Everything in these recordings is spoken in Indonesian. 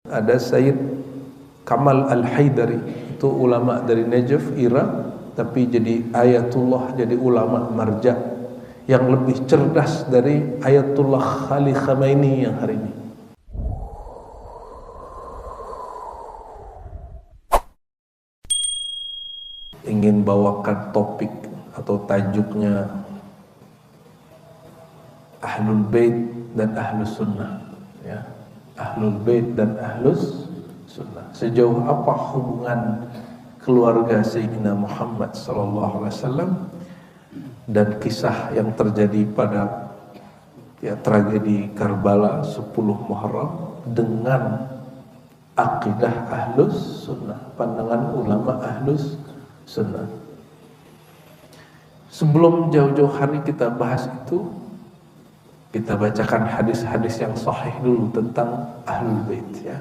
Ada Sayyid Kamal Al-Haidari, itu ulama dari Najaf, Irak, tapi jadi ayatullah, jadi ulama marja yang lebih cerdas dari Ayatullah Ali Khamenei yang hari ini. Ingin bawakan topik atau tajuknya Ahlul Bait dan Ahlus Sunnah, ya. Ahlul Bait dan Ahlus Sunnah. Sejauh apa hubungan keluarga Sayyidina Muhammad sallallahu alaihi wasallam dan kisah yang terjadi pada tragedi Karbala 10 Muharram dengan akidah Ahlus Sunnah, pandangan ulama Ahlus Sunnah. Sebelum jauh-jauh hari kita bahas itu, kita bacakan hadis-hadis yang sahih dulu tentang Ahlul Bait, ya.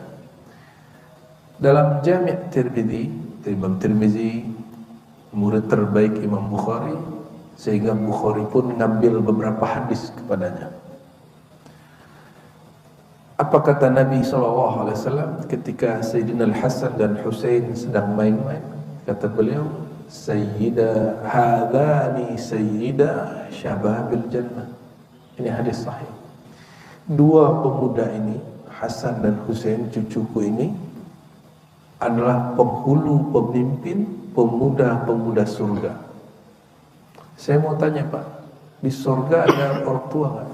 Dalam Jami' Tirmidzi, Imam Tirmidzi murid terbaik Imam Bukhari, sehingga Bukhari pun ngambil beberapa hadis kepadanya. Apa kata Nabi SAW ketika Sayyidina Al-Hasan dan Husain sedang main-main? Kata beliau, Sayyida hadhani sayyida syababil jannah. Ini hadis sahih. Dua pemuda ini, Hasan dan Husain, cucuku ini, adalah penghulu pemimpin pemuda-pemuda surga. Saya mau tanya Pak, di surga ada orang tua nggak?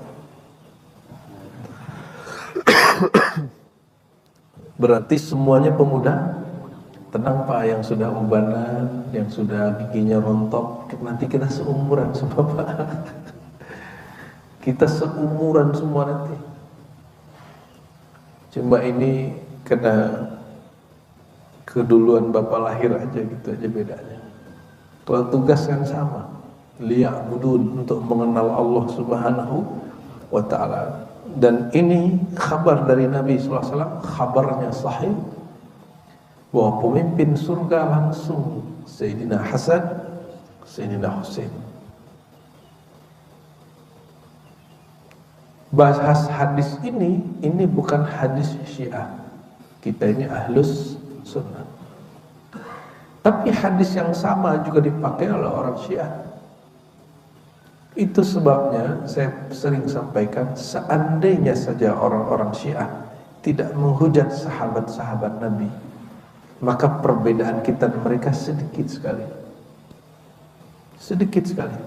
Berarti semuanya pemuda? Tenang Pak, yang sudah ubanan, yang sudah giginya rontok, nanti kita seumuran semua Pak. Kita seumuran semua nanti. Cuma ini kena keduluan bapak lahir aja, gitu aja bedanya. Kalau tugas kan sama, liya'budun, untuk mengenal Allah Subhanahu wa ta'ala. Dan ini kabar dari Nabi SAW, kabarnya sahih, bahwa pemimpin surga langsung Sayyidina Hasan, Sayyidina Husain. Bahas hadis ini bukan hadis Syiah. Kita ini Ahlus Sunnah. Tapi hadis yang sama juga dipakai oleh orang Syiah. Itu sebabnya saya sering sampaikan, seandainya saja orang-orang Syiah tidak menghujat sahabat-sahabat Nabi, maka perbedaan kita dan mereka sedikit sekali. Sedikit sekali.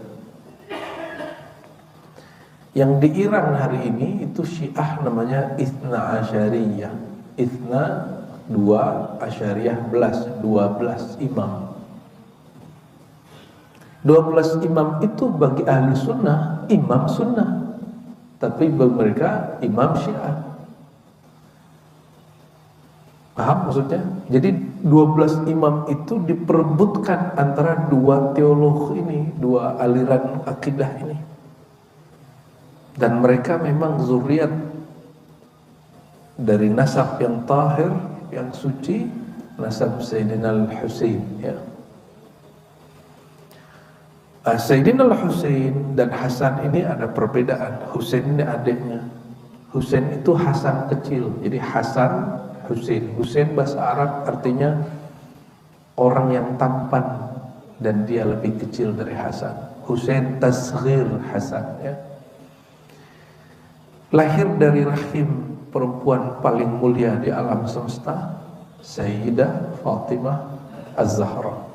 Yang di Iran hari ini itu Syiah namanya Ithna Asyariyah. Ithna 2, Asyariyah 12 imam. 12 imam itu bagi ahli sunnah, imam sunnah. Tapi bagi mereka imam Syiah. Paham maksudnya? Jadi 12 imam itu diperebutkan antara dua teolog ini, dua aliran akidah ini. Dan mereka memang zuriat dari nasab yang tahir, yang suci, nasab Sayyidina Al-Husain, ya. Sayyidina Al-Husain dan Hasan ini ada perbedaan. Husain ini adiknya. Husain itu Hasan kecil. Jadi Hasan, Husain. Husain bahasa Arab artinya orang yang tampan, dan dia lebih kecil dari Hasan. Husain tasghir Hasan, ya. Lahir dari rahim perempuan paling mulia di alam semesta, Sayyidah Fatimah Az-Zahra.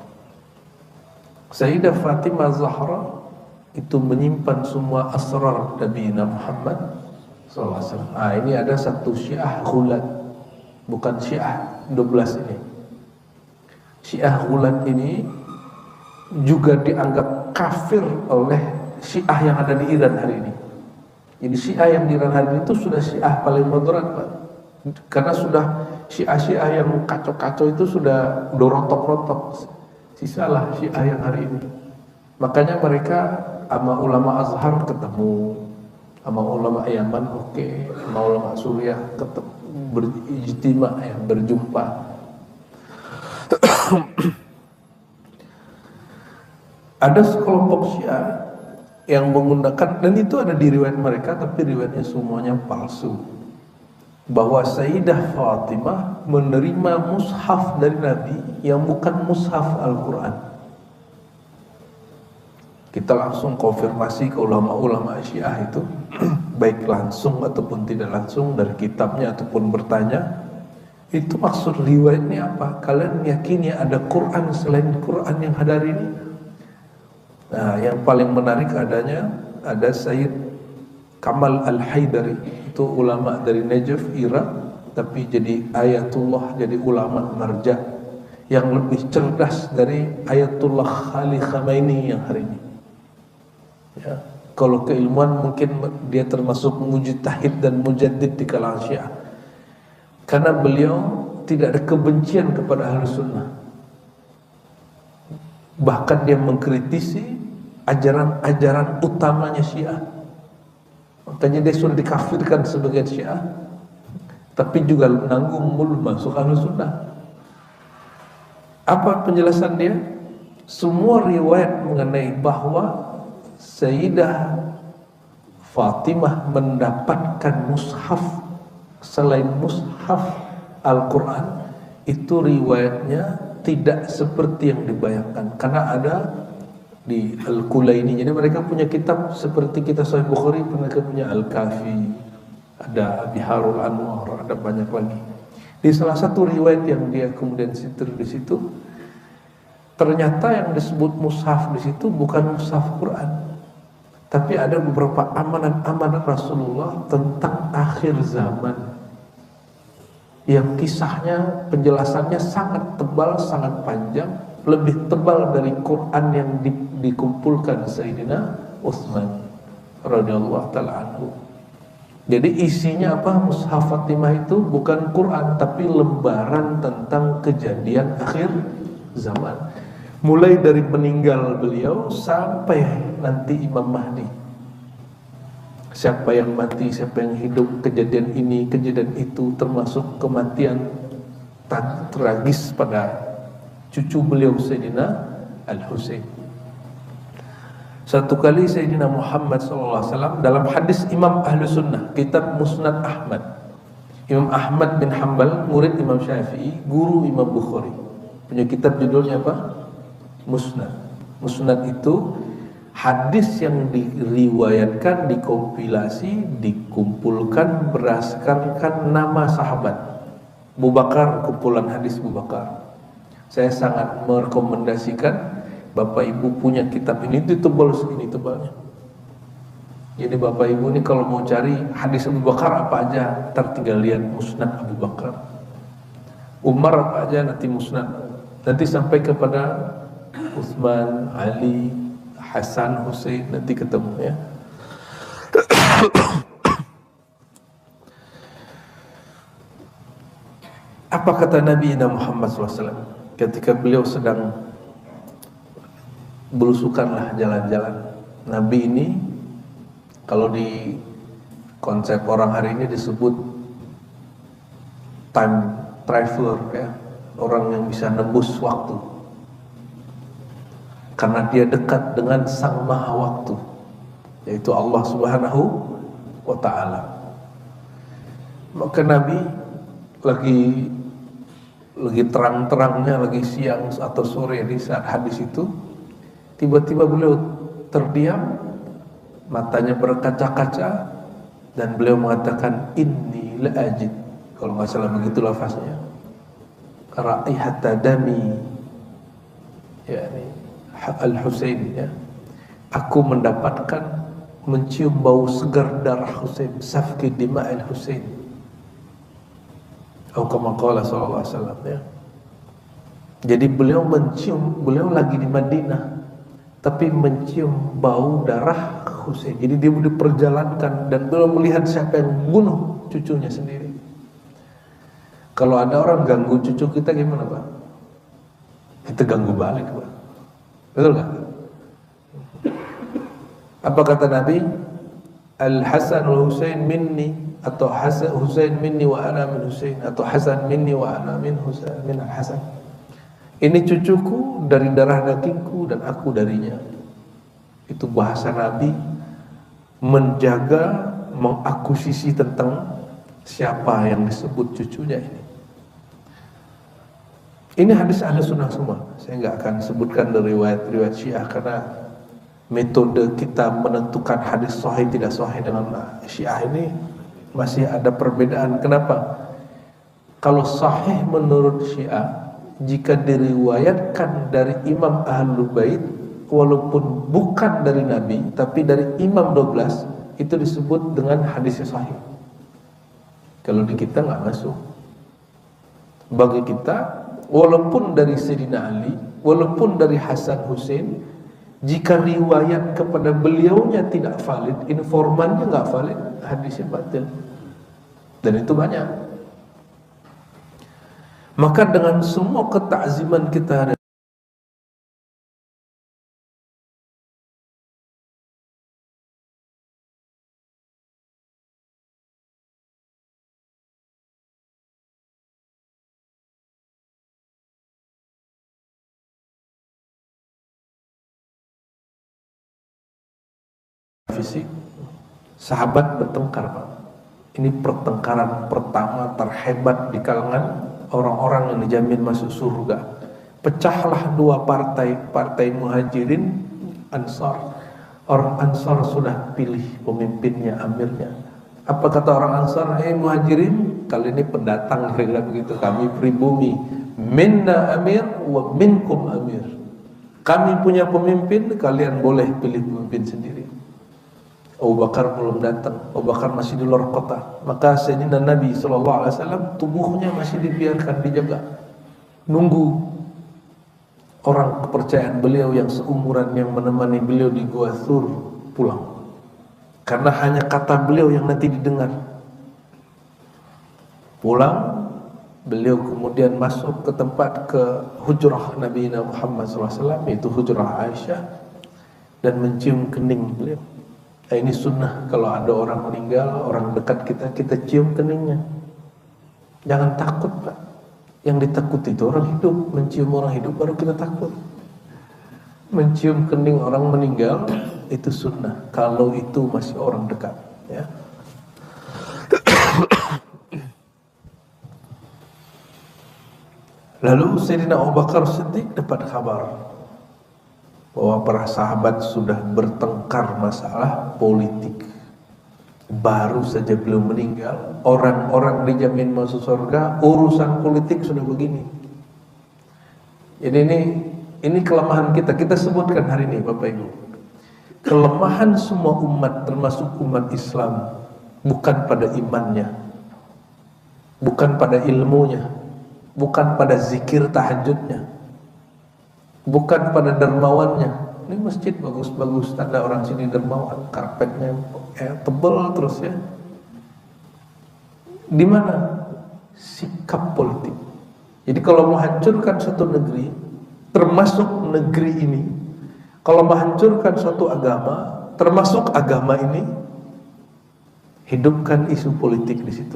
Sayyidah Fatimah Az-Zahra itu menyimpan semua asrar Nabi Muhammad SAW. Ini ada satu Syiah Ghulat, bukan Syiah 12 ini. Syiah Ghulat ini juga dianggap kafir oleh Syiah yang ada di Iran hari ini. Jadi Syiah yang di Iran hari ini itu sudah Syiah paling moderat Pak. Karena sudah Syiah yang kacau-kacau itu sudah rontok-rontok. Sisalah Syiah yang hari ini. Makanya mereka sama ulama Azhar ketemu, sama ulama Yaman sama ulama Suriah ketemu, berijtima, ya, berjumpa. Ada sekelompok Syiah yang menggunakan, dan itu ada di riwayat mereka, tapi riwayatnya semuanya palsu. bahwa Sayyidah Fatimah menerima mushaf dari Nabi yang bukan mushaf Al-Quran. Kita langsung konfirmasi ke ulama-ulama Syiah itu baik langsung ataupun tidak langsung dari kitabnya ataupun bertanya, itu maksud riwayatnya apa? Kalian meyakini ada Quran selain Quran yang hadir ini? Nah, yang paling menarik ada Sayyid Kamal Al-Haidari, itu ulama dari Najaf, Irak, tapi jadi ayatullah, jadi ulama marja yang lebih cerdas dari Ayatullah Ali Khamenei yang hari ini. Ya, kalau keilmuan mungkin dia termasuk mujtahid dan mujaddid di kalangan Syiah, karena beliau tidak ada kebencian kepada Ahlus Sunnah, bahkan dia mengkritisi ajaran-ajaran utamanya Syiah. Makanya dia sudah dikafirkan sebagai Syiah, tapi juga menanggung mulu masuk Ahlus Sunnah. Apa penjelasan dia? Semua riwayat mengenai bahwa Sayyidah Fatimah mendapatkan mushaf selain mushaf Al-Quran, itu riwayatnya tidak seperti yang dibayangkan, karena ada di Al-Kulaini. Jadi mereka punya kitab seperti kita Sahih Bukhari, mereka punya Al-Kafi, ada Biharul Anwar, ada banyak lagi. Di salah satu riwayat yang dia kemudian sitir di situ, ternyata yang disebut mushaf di situ bukan mushaf Quran, tapi ada beberapa amalan-amalan Rasulullah tentang akhir zaman yang kisahnya, penjelasannya sangat tebal, sangat panjang, lebih tebal dari Quran yang dikumpulkan Sayyidina Utsman radhiyallahu taala anhu. Jadi isinya apa? Mushaf Fatimah itu bukan Quran, tapi lembaran tentang kejadian akhir zaman, mulai dari meninggal beliau sampai nanti Imam Mahdi. Siapa yang mati, siapa yang hidup, kejadian ini, kejadian itu, termasuk kematian tragis pada cucu beliau Sayyidina Al-Husain. Satu kali Sayyidina Muhammad SAW dalam hadis Imam Ahlu Sunnah, kitab Musnad Ahmad, Imam Ahmad bin Hanbal, murid Imam Syafi'i, guru Imam Bukhari, punya kitab judulnya apa? Musnad. Musnad itu hadis yang diriwayatkan, dikompilasi, dikumpulkan berdasarkan nama sahabat. Abu Bakar, kumpulan hadis Abu Bakar. Saya sangat merekomendasikan Bapak Ibu punya kitab ini, itu tebal segini tebalnya. Jadi Bapak Ibu ini kalau mau cari hadis Abu Bakar apa aja, ntar tinggal lihat Musnad Abu Bakar. Umar apa aja, nanti Musnad. Nanti sampai kepada Utsman, Ali, Hasan, Husain, nanti ketemu ya. Apa kata Nabi Muhammad SAW ketika beliau sedang belusukanlah jalan-jalan? Nabi ini kalau di konsep orang hari ini disebut time traveler ya, orang yang bisa nembus waktu, karena dia dekat dengan Sang Maha Waktu, yaitu Allah Subhanahu wa Ta'ala. Maka Nabi lagi terang-terangnya, lagi siang atau sore di saat hadis itu, tiba-tiba beliau terdiam, matanya berkaca-kaca, dan beliau mengatakan, inni la ajid, kalau nggak salah begitu lafaznya, raihata dami, yakni Al-Husain ya. Aku mendapatkan, mencium bau segar darah Husain, safki dima Al-Husain, atau kama qala sallallahu alaihi wasallam ya. Jadi beliau mencium, beliau lagi di Madinah tapi mencium bau darah Husain. Jadi dia diperjalankan dan beliau melihat siapa yang bunuh cucunya sendiri. Kalau ada orang ganggu cucu kita gimana Pak? Kita ganggu balik Pak. Betul nggak? Apa kata Nabi? Al-Hasan wal-Husain minni, atau Husain minni wa ana min Husain, atau Hasan minni wa ana min Husain min Al-Hasan. Ini cucuku dari darah dagingku dan aku darinya. Itu bahasa Nabi menjaga, mengakuisisi tentang Siapa yang disebut cucunya ini? Ini hadis ahli sunnah semua. Saya nggak akan sebutkan dari riwayat Syiah karena metode kita menentukan hadis sahih tidak sahih dengan Syiah ini masih ada perbedaan. Kenapa? Kalau sahih menurut Syiah, jika diriwayatkan dari Imam Ahlul Bait walaupun bukan dari Nabi tapi dari Imam 12, itu disebut dengan hadis sahih. Kalau di kita nggak masuk. Bagi kita, walaupun dari Sayyidina Ali, walaupun dari Hasan Hussein, jika riwayat kepada beliaunya tidak valid, informannya nggak valid, hadisnya batil. Dan itu banyak. Maka dengan semua ketakziman kita fisik, sahabat bertengkar, Pak. Ini pertengkaran pertama terhebat di kalangan orang-orang yang dijamin masuk surga. Pecahlah dua partai, partai Muhajirin, Ansar. Orang Ansar sudah pilih pemimpinnya, amirnya. Apa kata orang Ansar? Hei Muhajirin, kali ini pendatang, kira-kira begitu. Kami pribumi, minna amir wa minkum amir. Kami punya pemimpin, kalian boleh pilih pemimpin sendiri. Abu Bakar belum datang, Abu Bakar masih di luar kota. Maka Sayyidina Nabi SAW tubuhnya masih dibiarkan dijaga, nunggu orang kepercayaan beliau yang seumuran yang menemani beliau di Gua Thur pulang. Karena hanya kata beliau yang nanti didengar. Pulang, beliau kemudian masuk ke tempat ke hujrah Nabi Muhammad SAW, yaitu hujrah Aisyah, dan mencium kening beliau. Nah, ini sunnah, kalau ada orang meninggal, orang dekat kita cium keningnya. Jangan takut, Pak. Yang ditakuti itu orang hidup. Mencium orang hidup baru kita takut. Mencium kening orang meninggal itu sunnah, kalau itu masih orang dekat, ya. Lalu Sayyidina Abu Bakar Siddiq dapat kabar bahwa para sahabat sudah bertengkar masalah politik. Baru saja beliau meninggal, orang-orang dijamin masuk surga, urusan politik sudah begini. Jadi ini kelemahan kita. Kita sebutkan hari ini, Bapak Ibu. Kelemahan semua umat, termasuk umat Islam, bukan pada imannya, bukan pada ilmunya, bukan pada zikir tahajudnya, bukan pada dermawannya. Ini masjid bagus-bagus, tanda orang sini dermawan, karpetnya tebal terus, ya. Di mana sikap politik? Jadi kalau mau hancurkan satu negeri, termasuk negeri ini, kalau menghancurkan suatu agama, termasuk agama ini, hidupkan isu politik di situ.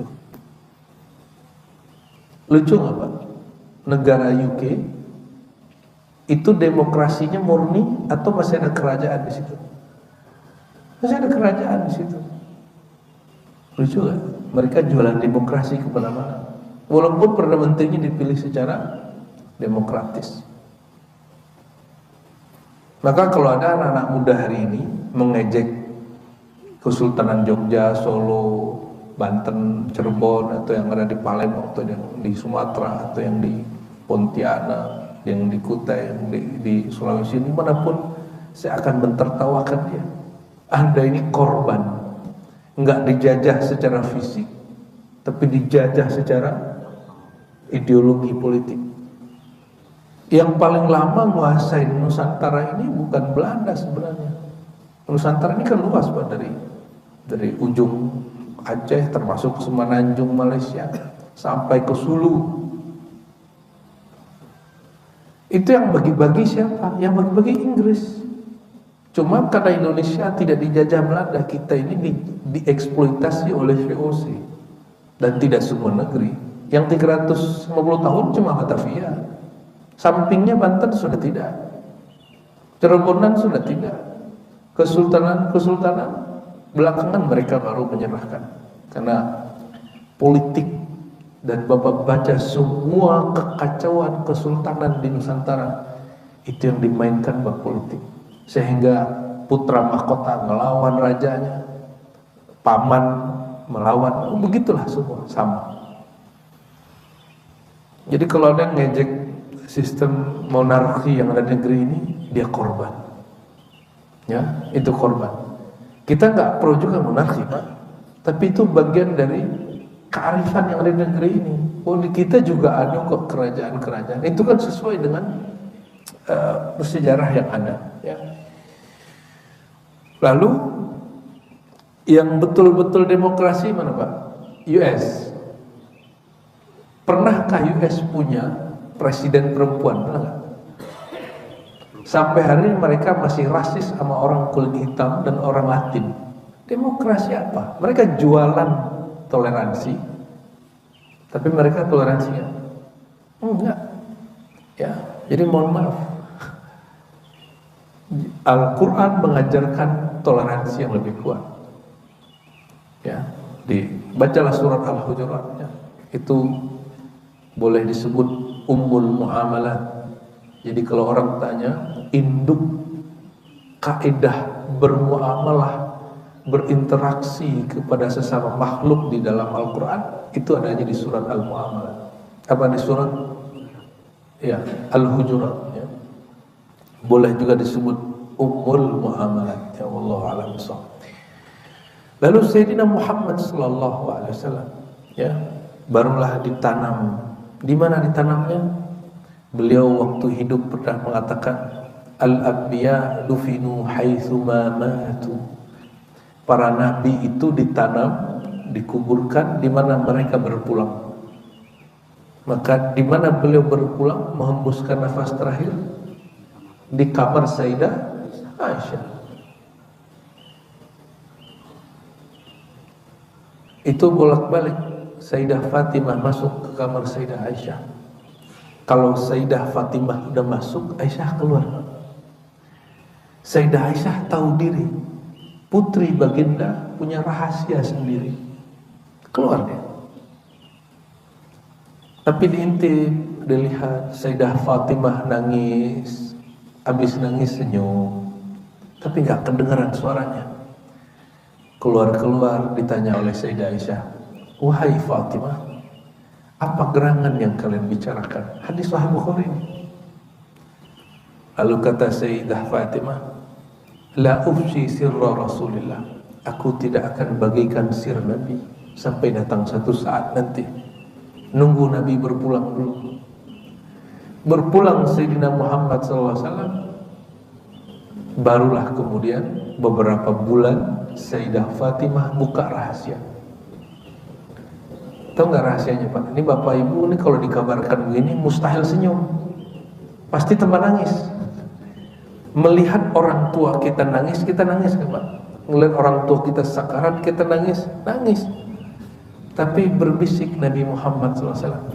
Lucu nggak, Pak? Negara UK itu demokrasinya murni atau masih ada kerajaan di situ? Masih ada kerajaan di situ. Lucu nggak? Mereka jualan demokrasi kemana-mana, walaupun perdana menterinya dipilih secara demokratis. Maka kalau ada anak-anak muda hari ini mengejek Kesultanan Jogja, Solo, Banten, Cirebon, atau yang ada di Palembang, atau yang di Sumatera, atau yang di Pontianak, yang di Kutai, yang di Sulawesi, dimanapun, saya akan mentertawakan dia. Anda ini korban, nggak dijajah secara fisik, tapi dijajah secara ideologi politik. Yang paling lama menguasai Nusantara ini bukan Belanda sebenarnya. Nusantara ini kan luas, Pak, dari ujung Aceh termasuk Semenanjung Malaysia sampai ke Sulu. Itu yang bagi-bagi siapa? Yang bagi-bagi Inggris. Cuma karena Indonesia tidak dijajah Belanda, kita ini dieksploitasi oleh VOC. Dan tidak semua negeri. Yang 350 tahun cuma Batavia. Sampingnya Banten sudah tidak, Cirebonan sudah tidak, Kesultanan belakangan mereka baru menyerahkan, karena politik, dan Bapak baca semua kekacauan kesultanan di Nusantara, itu yang dimainkan bab politik, sehingga putra mahkota melawan rajanya, paman melawan, begitulah semua sama. Jadi kalau ada yang ngejek sistem monarki yang ada di negeri ini, dia korban. Ya, itu korban. Kita nggak pro juga monarki, Pak. Tapi itu bagian dari kearifan yang ada di negeri ini. Oh, di kita juga ada kok kerajaan-kerajaan. Itu kan sesuai dengan bersejarah yang ada. Ya. Lalu yang betul-betul demokrasi mana, Pak? US. Pernahkah US punya presiden perempuan? Pernah nggak? Sampai hari ini mereka masih rasis sama orang kulit hitam dan orang Latin. Demokrasi apa? Mereka jualan toleransi, tapi mereka toleransinya enggak. Ya, jadi mohon maaf. Al-Quran mengajarkan toleransi yang lebih kuat. Ya, dibacalah surat Al-Hujurat. Ya. Itu boleh disebut ummul muamalat. Jadi kalau orang tanya induk kaidah bermuamalah, berinteraksi kepada sesama makhluk di dalam Al-Quran, itu adanya di surat Al-Mu'amalah. Apa di surat? Ya, Al-Hujurat. Ya. Boleh juga disebut ummul muamalat. Ya Allah a'lam bishawab. Lalu Sayyidina Muhammad sallallahu alaihi wasallam, ya, barulah ditanam. Di mana ditanamnya? Beliau waktu hidup pernah mengatakan, al-anbiya dufinu haitsu ma matu. Para nabi itu ditanam, dikuburkan di mana mereka berpulang. Maka di mana beliau berpulang, menghembuskan nafas terakhir? Di kamar Sayyidah Aisyah. Itu bolak-balik Sayyidah Fatimah masuk ke kamar Sayyidah Aisyah. Kalau Sayyidah Fatimah udah masuk, Aisyah keluar. Sayyidah Aisyah tahu diri, putri baginda punya rahasia sendiri, keluar dia. Tapi diintip, dilihat Sayyidah Fatimah nangis, habis nangis senyum, tapi nggak kedengaran suaranya. Keluar-keluar ditanya oleh Sayyidah Aisyah, wahai Fatimah, apa gerangan yang kalian bicarakan? Hadis Sahih Bukhari ini. Lalu kata Sayyidah Fatimah, la ufsi sirra Rasulillah. Aku tidak akan bagikan sir Nabi sampai datang satu saat nanti. Nunggu Nabi berpulang dulu. Berpulang Sayyidina Muhammad SAW, barulah kemudian beberapa bulan Sayyidah Fatimah buka rahasia. Tahu nggak rahasianya, Pak? Ini Bapak Ibu, ini kalau dikabarkan begini mustahil senyum, pasti tambah nangis. Melihat orang tua kita nangis kan, Pak? Melihat orang tua kita sakarat, kita nangis. Tapi berbisik Nabi Muhammad SAW,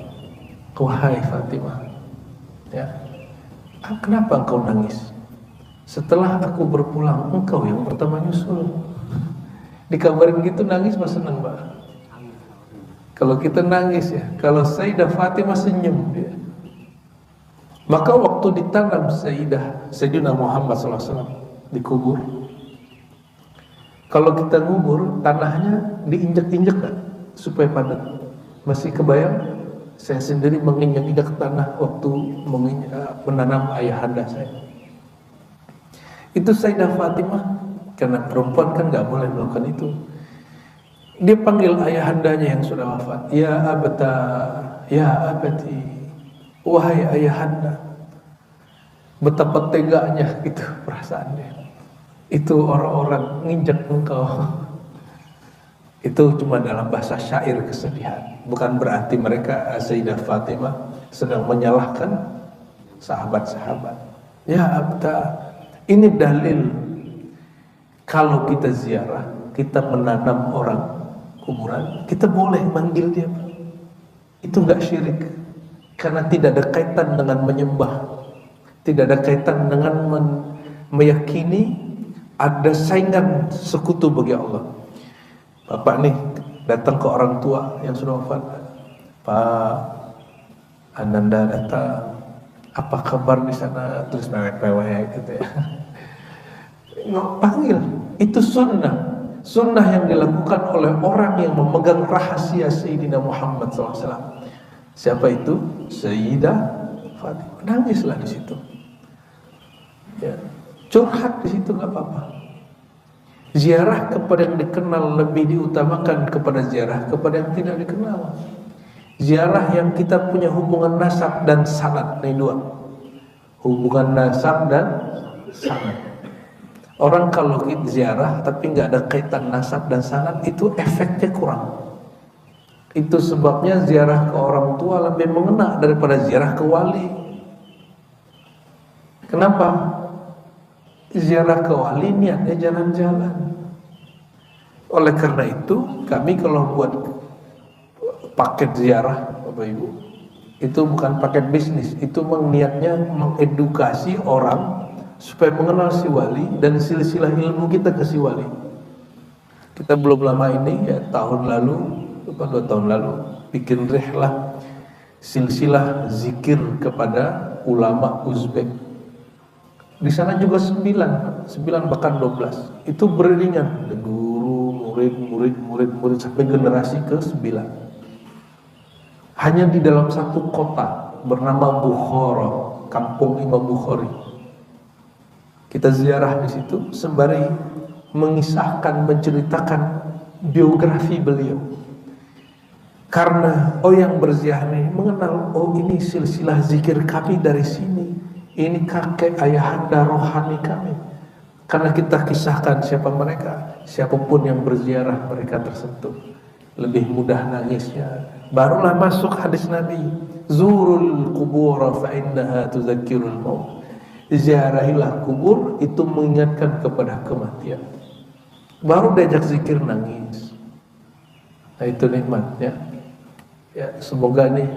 wahai Fatimah, ya, kenapa engkau nangis? Setelah aku berpulang, engkau yang pertama nyusul. Dikabarin gitu nangis, mas senang, Pak. Kalau kita nangis ya, kalau Sayyidah Fatimah senyum dia. Maka waktu ditanam Sayyidina Muhammad SAW dikubur, kalau kita ngubur tanahnya diinjak-injak kan, supaya padat. Masih kebayang saya sendiri menginjak-injak tanah waktu menanam ayahanda saya. Itu Sayyidah Fatimah, karena perempuan kan nggak boleh melakukan itu. Dia panggil ayahandanya yang sudah wafat, ya abata, ya abati, wahai ayahanda. Betapa teganya itu perasaannya. Itu orang-orang nginjak engkau. Itu cuma dalam bahasa syair kesedihan. Bukan berarti mereka Sayyidah Fatimah sedang menyalahkan sahabat-sahabat. Ya abta, ini dalil kalau kita ziarah, kita menanam orang kuburan, kita boleh manggil dia. Itu enggak syirik, karena tidak ada kaitan dengan menyembah, tidak ada kaitan dengan meyakini ada saingan sekutu bagi Allah. Bapak nih datang ke orang tua yang sudah wafat. Pak Ananda datang, apa kabar di sana? Terus mewek-mewek gitu ya. Panggil, itu sunnah yang dilakukan oleh orang yang memegang rahasia Sayyidina Muhammad SAW. Siapa itu? Sayyidah Fatimah. Nangislah di situ. Ya. Curhat di situ nggak apa-apa. Ziarah kepada yang dikenal lebih diutamakan kepada ziarah kepada yang tidak dikenal. Ziarah yang kita punya hubungan nasab dan sanad, ini dua. Hubungan nasab dan sanad. Orang kalau ziarah tapi nggak ada kaitan nasab dan sanad, itu efeknya kurang. Itu sebabnya ziarah ke orang tua lebih mengena daripada ziarah ke wali. Kenapa? Ziarah ke wali niatnya jalan-jalan. Oleh karena itu, kami kalau buat paket ziarah, Bapak Ibu, itu bukan paket bisnis, itu niatnya mengedukasi orang supaya mengenal si wali dan silsilah ilmu kita ke si wali. Kita belum lama ini ya, tahun lalu, 2 tahun lalu, bikin rihlah silsilah zikir kepada ulama Uzbek. Di sana juga 9 bahkan 12. Itu beriringan, guru, murid sampai generasi ke-9. Hanya di dalam satu kota bernama Bukhara, kampung Imam Bukhari. Kita ziarah di situ sembari mengisahkan, menceritakan biografi beliau. Karena yang berziarah ini mengenal, ini silsilah zikir kami dari sini. Ini kakek ayahanda rohani kami. Karena kita kisahkan siapa mereka, siapapun yang berziarah mereka tersentuh. Lebih mudah nangisnya. Barulah masuk hadis Nabi, zurul qubur fa innaha tuzakkirul maut. Ziarahilah kubur, itu mengingatkan kepada kematian. Baru diajak zikir nangis. Nah, itu nikmatnya. Ya, semoga nih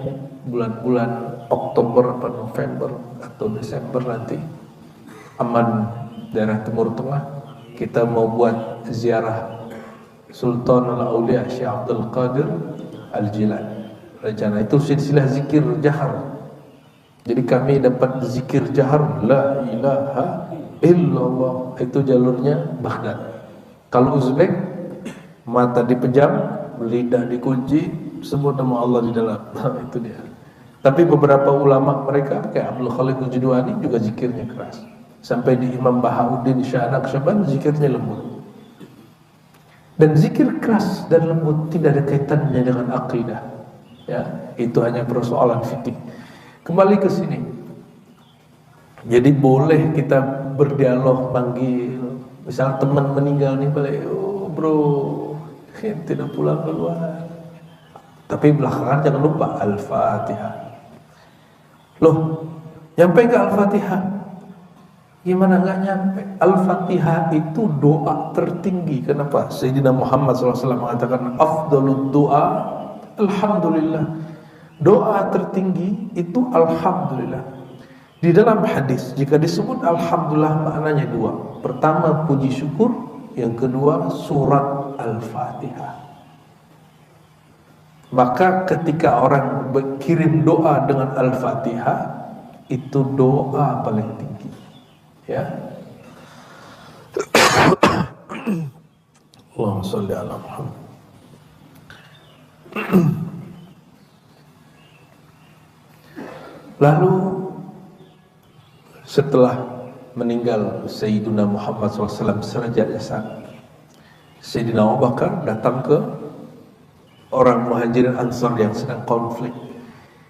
bulan-bulan Oktober atau November atau Desember nanti aman daerah Timur Tengah, kita mau buat ziarah Sultan Al-Aulia Syekh Abdul Qadir Al-Jilani. Rencana itu silsilah zikir jahar. Jadi kami dapat zikir jahar, la ilaha illallah, itu jalurnya Baghdad. Kalau Uzbek, mata dipejam, lidah dikunci, sebut nama Allah di dalam. Itu dia. Tapi beberapa ulama mereka kayak Abdul Khalid Al-Judwani juga zikirnya keras. Sampai di Imam Bahauddin Shah Naqsyaband zikirnya lembut. Dan zikir keras dan lembut tidak ada kaitannya dengan akidah. Ya, itu hanya persoalan fikih. Kembali ke sini. Jadi boleh kita berdialog, panggil. Misal teman meninggal nih, balik, bro, tidak pulang keluar. Tapi belakangan jangan lupa Al-Fatihah. Loh, nyampe ke Al-Fatihah? Gimana nggak nyampe? Al-Fatihah itu doa tertinggi. Kenapa? Sayyidina Muhammad SAW mengatakan afdalud doa Alhamdulillah. Doa tertinggi itu Alhamdulillah. Di dalam hadis jika disebut Alhamdulillah maknanya dua. Pertama puji syukur, yang kedua surat Al-Fatihah. Maka ketika orang berkirim doa dengan Al-Fatihah, itu doa paling tinggi. Ya. Allahumma sholli ala Muhammad. Lalu setelah meninggal Sayyidina Muhammad SAW serajat Yasan, Sayyidina Abu Bakar datang ke orang Muhajirin Ansar yang sedang konflik.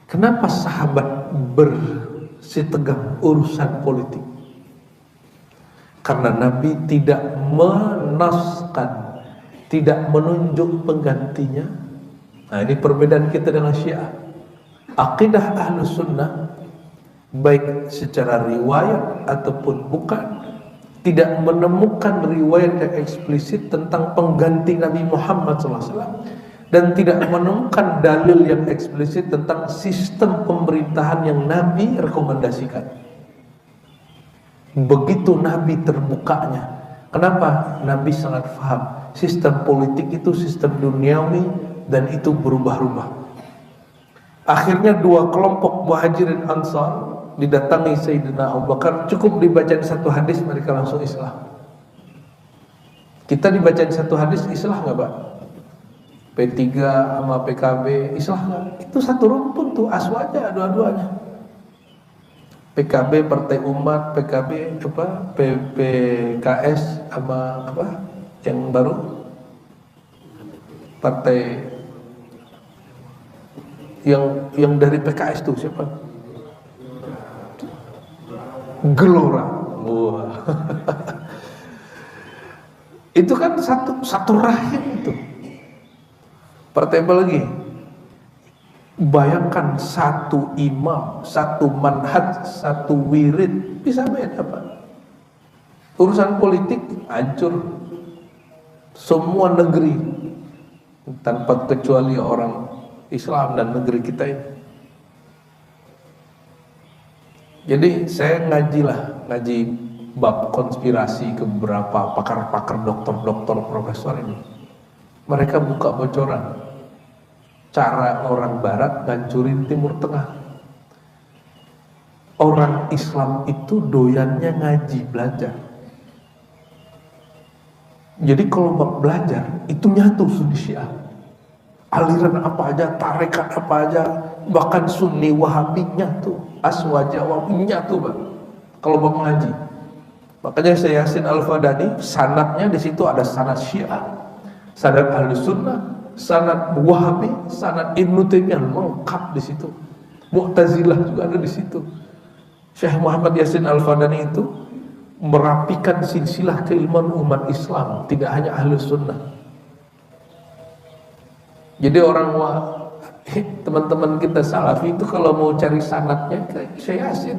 Kenapa sahabat bersitegang urusan politik? Karena Nabi tidak menaskan, tidak menunjuk penggantinya. Nah, ini perbedaan kita dengan Syiah. Akidah Ahlus Sunnah, baik secara riwayat ataupun bukan, tidak menemukan riwayat yang eksplisit tentang pengganti Nabi Muhammad SAW, dan tidak menemukan dalil yang eksplisit tentang sistem pemerintahan yang Nabi rekomendasikan. Begitu Nabi terbukanya. Kenapa? Nabi sangat paham sistem politik itu sistem duniawi dan itu berubah-ubah. Akhirnya dua kelompok Muhajirin Ansar didatangi Sayyidina Abu Bakar, cukup dibacain satu hadis mereka langsung Islam. Kita dibacain satu hadis Islam nggak Pak? P3 sama PKB Islam nggak? Itu satu rumpun tuh, aswaja dua-duanya. PKB Partai Umat, PKB apa? PKS sama apa? Yang baru partai yang dari PKS tuh siapa? Gelora. Wah. Itu kan satu rahim itu. Partai apa lagi? Bayangkan satu imam, satu manhaj, satu wirid, bisa beda Pak. Urusan politik hancur semua negeri tanpa kecuali orang Islam dan negeri kita ini. Jadi saya ngaji bab konspirasi ke beberapa pakar-pakar, dokter-dokter, profesor ini. Mereka buka bocoran cara orang Barat ngancurin Timur Tengah. Orang Islam itu doyannya ngaji, belajar. Jadi kalau bab belajar itu nyatu Sunni Syiah. Aliran apa aja, tarekat apa aja, bahkan Sunni Wahabi nyatu, Aswaja Wahabi nyatu Pak. Kalau bab ngaji. Makanya saya Yasin Al-Fadani, sanadnya di situ ada sanad Syiah, sanad Ahlus Sunnah, sanad Wahabi, sanad Ibnu Taimiyah, lengkap di situ. Mu'tazilah juga ada di situ. Syekh Muhammad Yasin Al-Fadani itu merapikan silsilah keilmuan umat Islam, tidak hanya Ahlus Sunnah. Jadi teman-teman kita Salafi itu kalau mau cari sanadnya ke Syekh Yasin.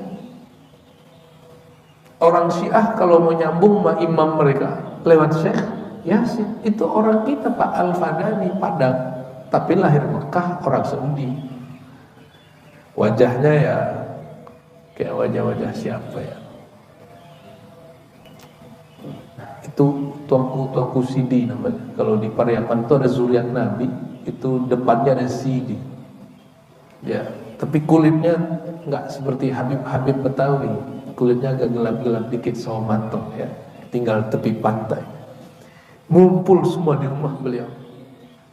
Orang Syiah kalau mau nyambung sama imam mereka lewat Syekh Yasin. Itu orang kita Pak Al-Fadani Padang, tapi lahir Mekah, orang Saudi. Wajahnya ya kayak wajah-wajah siapa ya? Nah, itu tuanku Sidi namanya. Kalau di Pariaman itu ada zuriat Nabi, itu depannya ada Sidi. Ya, tapi kulitnya nggak seperti Habib Betawi. Kulitnya agak gelap-gelap dikit sama matang ya. Tinggal tepi pantai. Ngumpul semua di rumah beliau.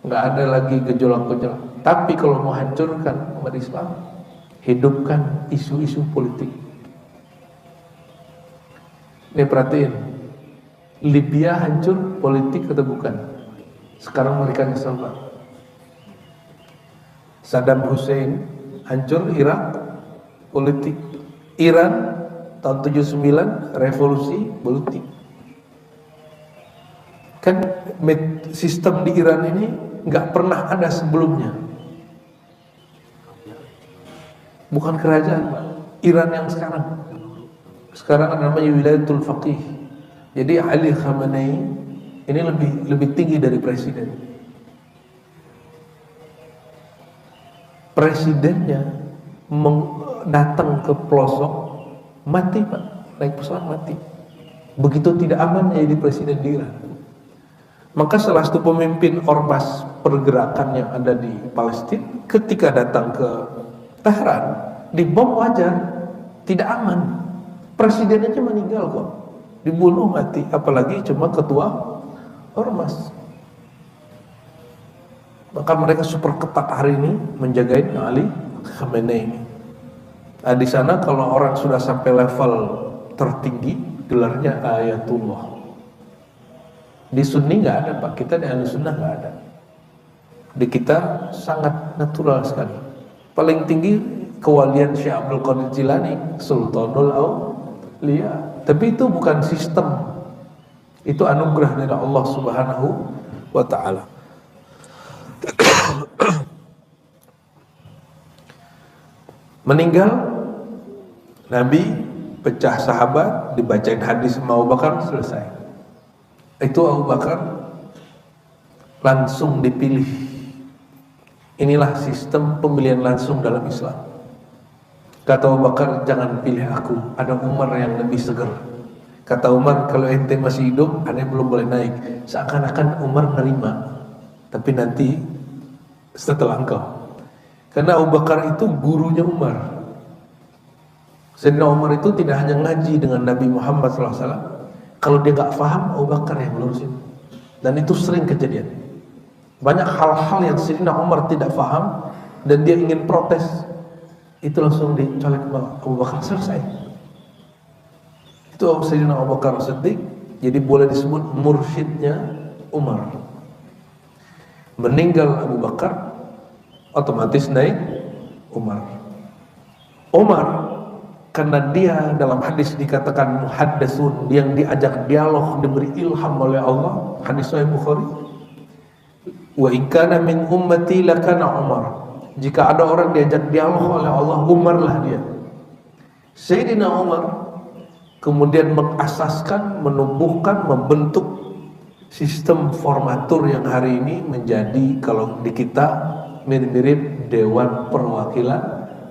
Nggak ada lagi gejolak-gejolak. Tapi kalau mau hancurkan umat Islam, hidupkan isu-isu politik. Ini perhatiin, Libya hancur politik atau bukan? Sekarang mereka nyesel Pak. Saddam Hussein hancur Irak politik. Iran tahun 79 revolusi politik. Kan sistem di Iran ini nggak pernah ada sebelumnya. Bukan kerajaan Pak. Iran yang sekarang namanya Wilayatul Faqih. Jadi Ali Khamenei ini lebih tinggi dari presiden. Presidennya datang ke pelosok, mati Pak, naik pesawat mati. Begitu tidak aman jadi presiden di Iran. Maka salah satu pemimpin ormas pergerakan yang ada di Palestina ketika datang ke Tehran dibom wajar, tidak aman. Presidennya meninggal kok, dibunuh mati, apalagi cuma ketua ormas. Maka mereka super ketat hari ini menjagain Ali Khamenei. Nah, di sana kalau orang sudah sampai level tertinggi, gelarnya Ayatullah. Di Sunni nggak ada Pak, kita di Ahlus Sunnah nggak ada. Di kita sangat natural sekali. Paling tinggi kewalian Syekh Abdul Qadir Jilani, Sultanul Auliya. Tapi itu bukan sistem, itu anugerah dari Allah Subhanahu wa Ta'ala. Meninggal Nabi, pecah sahabat, dibacain hadis sama Abu Bakar, selesai. Itu Abu Bakar langsung dipilih. Inilah sistem pemilihan langsung dalam Islam. Kata Abu Bakar, jangan pilih aku, ada Umar yang lebih seger. Kata Umar, kalau ente masih hidup, ane belum boleh naik. Seakan-akan Umar nerima, tapi nanti setelah engkau. Karena Abu Bakar itu gurunya Umar. Sayyidina Umar itu tidak hanya ngaji dengan Nabi Muhammad SAW. Kalau dia gak paham, Abu Bakar yang lurusin. Dan itu sering kejadian. Banyak hal-hal yang Sayyidina Umar tidak paham dan dia ingin protes, itu langsung dicolek ke Abu Bakar, selesai. Itu Sayyidina Abu Bakar Siddiq, jadi boleh disebut mursyidnya Umar. Meninggal Abu Bakar, otomatis naik Umar. Umar, karena dia dalam hadis dikatakan muhaddatsun, yang diajak dialog, diberi ilham oleh Allah. Hadis Sahih Bukhari. Wa in kana min ummati lakana Umar. Jika ada orang diajak dialog oleh Allah, Umarlah dia. Sayyidina Umar kemudian mengasaskan, menumbuhkan, membentuk sistem formatur yang hari ini menjadi, kalau di kita mirip-mirip Dewan Perwakilan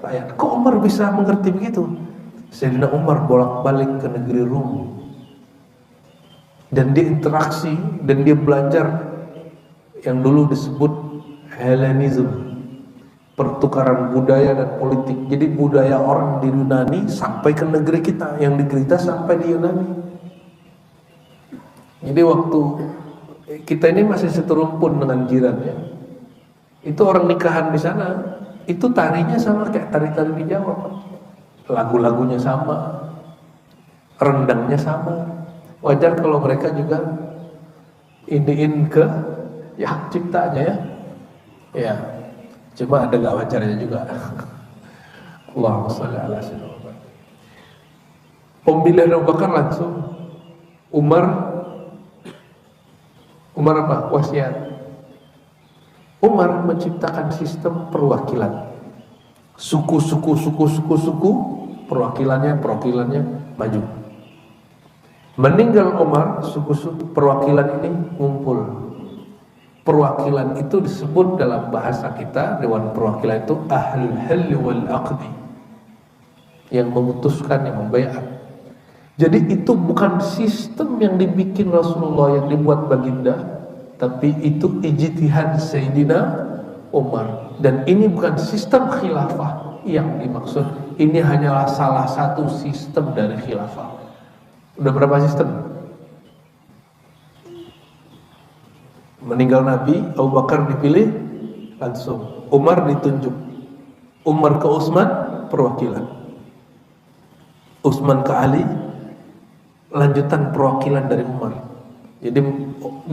Rakyat. Kok Umar bisa mengerti begitu? Sayyidina Umar bolak-balik ke negeri Rum dan dia interaksi dan dia belajar yang dulu disebut Hellenism, pertukaran budaya dan politik. Jadi budaya orang di Yunani sampai ke negeri kita, yang di kita sampai di Yunani. Jadi waktu kita ini masih satu rumpun dengan jirannya, itu orang nikahan di sana, itu tarinya sama kayak tari-tari di Jawa, lagu-lagunya sama, rendangnya sama. Wajar kalau mereka juga iniin ke ya hak ciptanya ya. Ya. Cuma ada gak wajarnya juga. Allahumma sholli ala sayyidina Muhammad. Pemilihan Abu Bakar langsung. Umar apa? Wasiat. Umar menciptakan sistem perwakilan. Suku perwakilannya maju. Meninggal Umar, suku perwakilan ini ngumpul. Perwakilan itu disebut dalam bahasa kita, Dewan Perwakilan itu ahlul halli wal aqdi, yang memutuskan, yang membayar. Jadi itu bukan sistem yang dibikin Rasulullah, yang dibuat baginda, tapi itu ijtihad Sayyidina Umar. Dan ini bukan sistem khilafah yang dimaksud, ini hanyalah salah satu sistem dari khilafah. Udah berapa sistem? Meninggal Nabi, Abu Bakar dipilih langsung, Umar ditunjuk, Umar ke Utsman perwakilan, Utsman ke Ali lanjutan perwakilan dari Umar. Jadi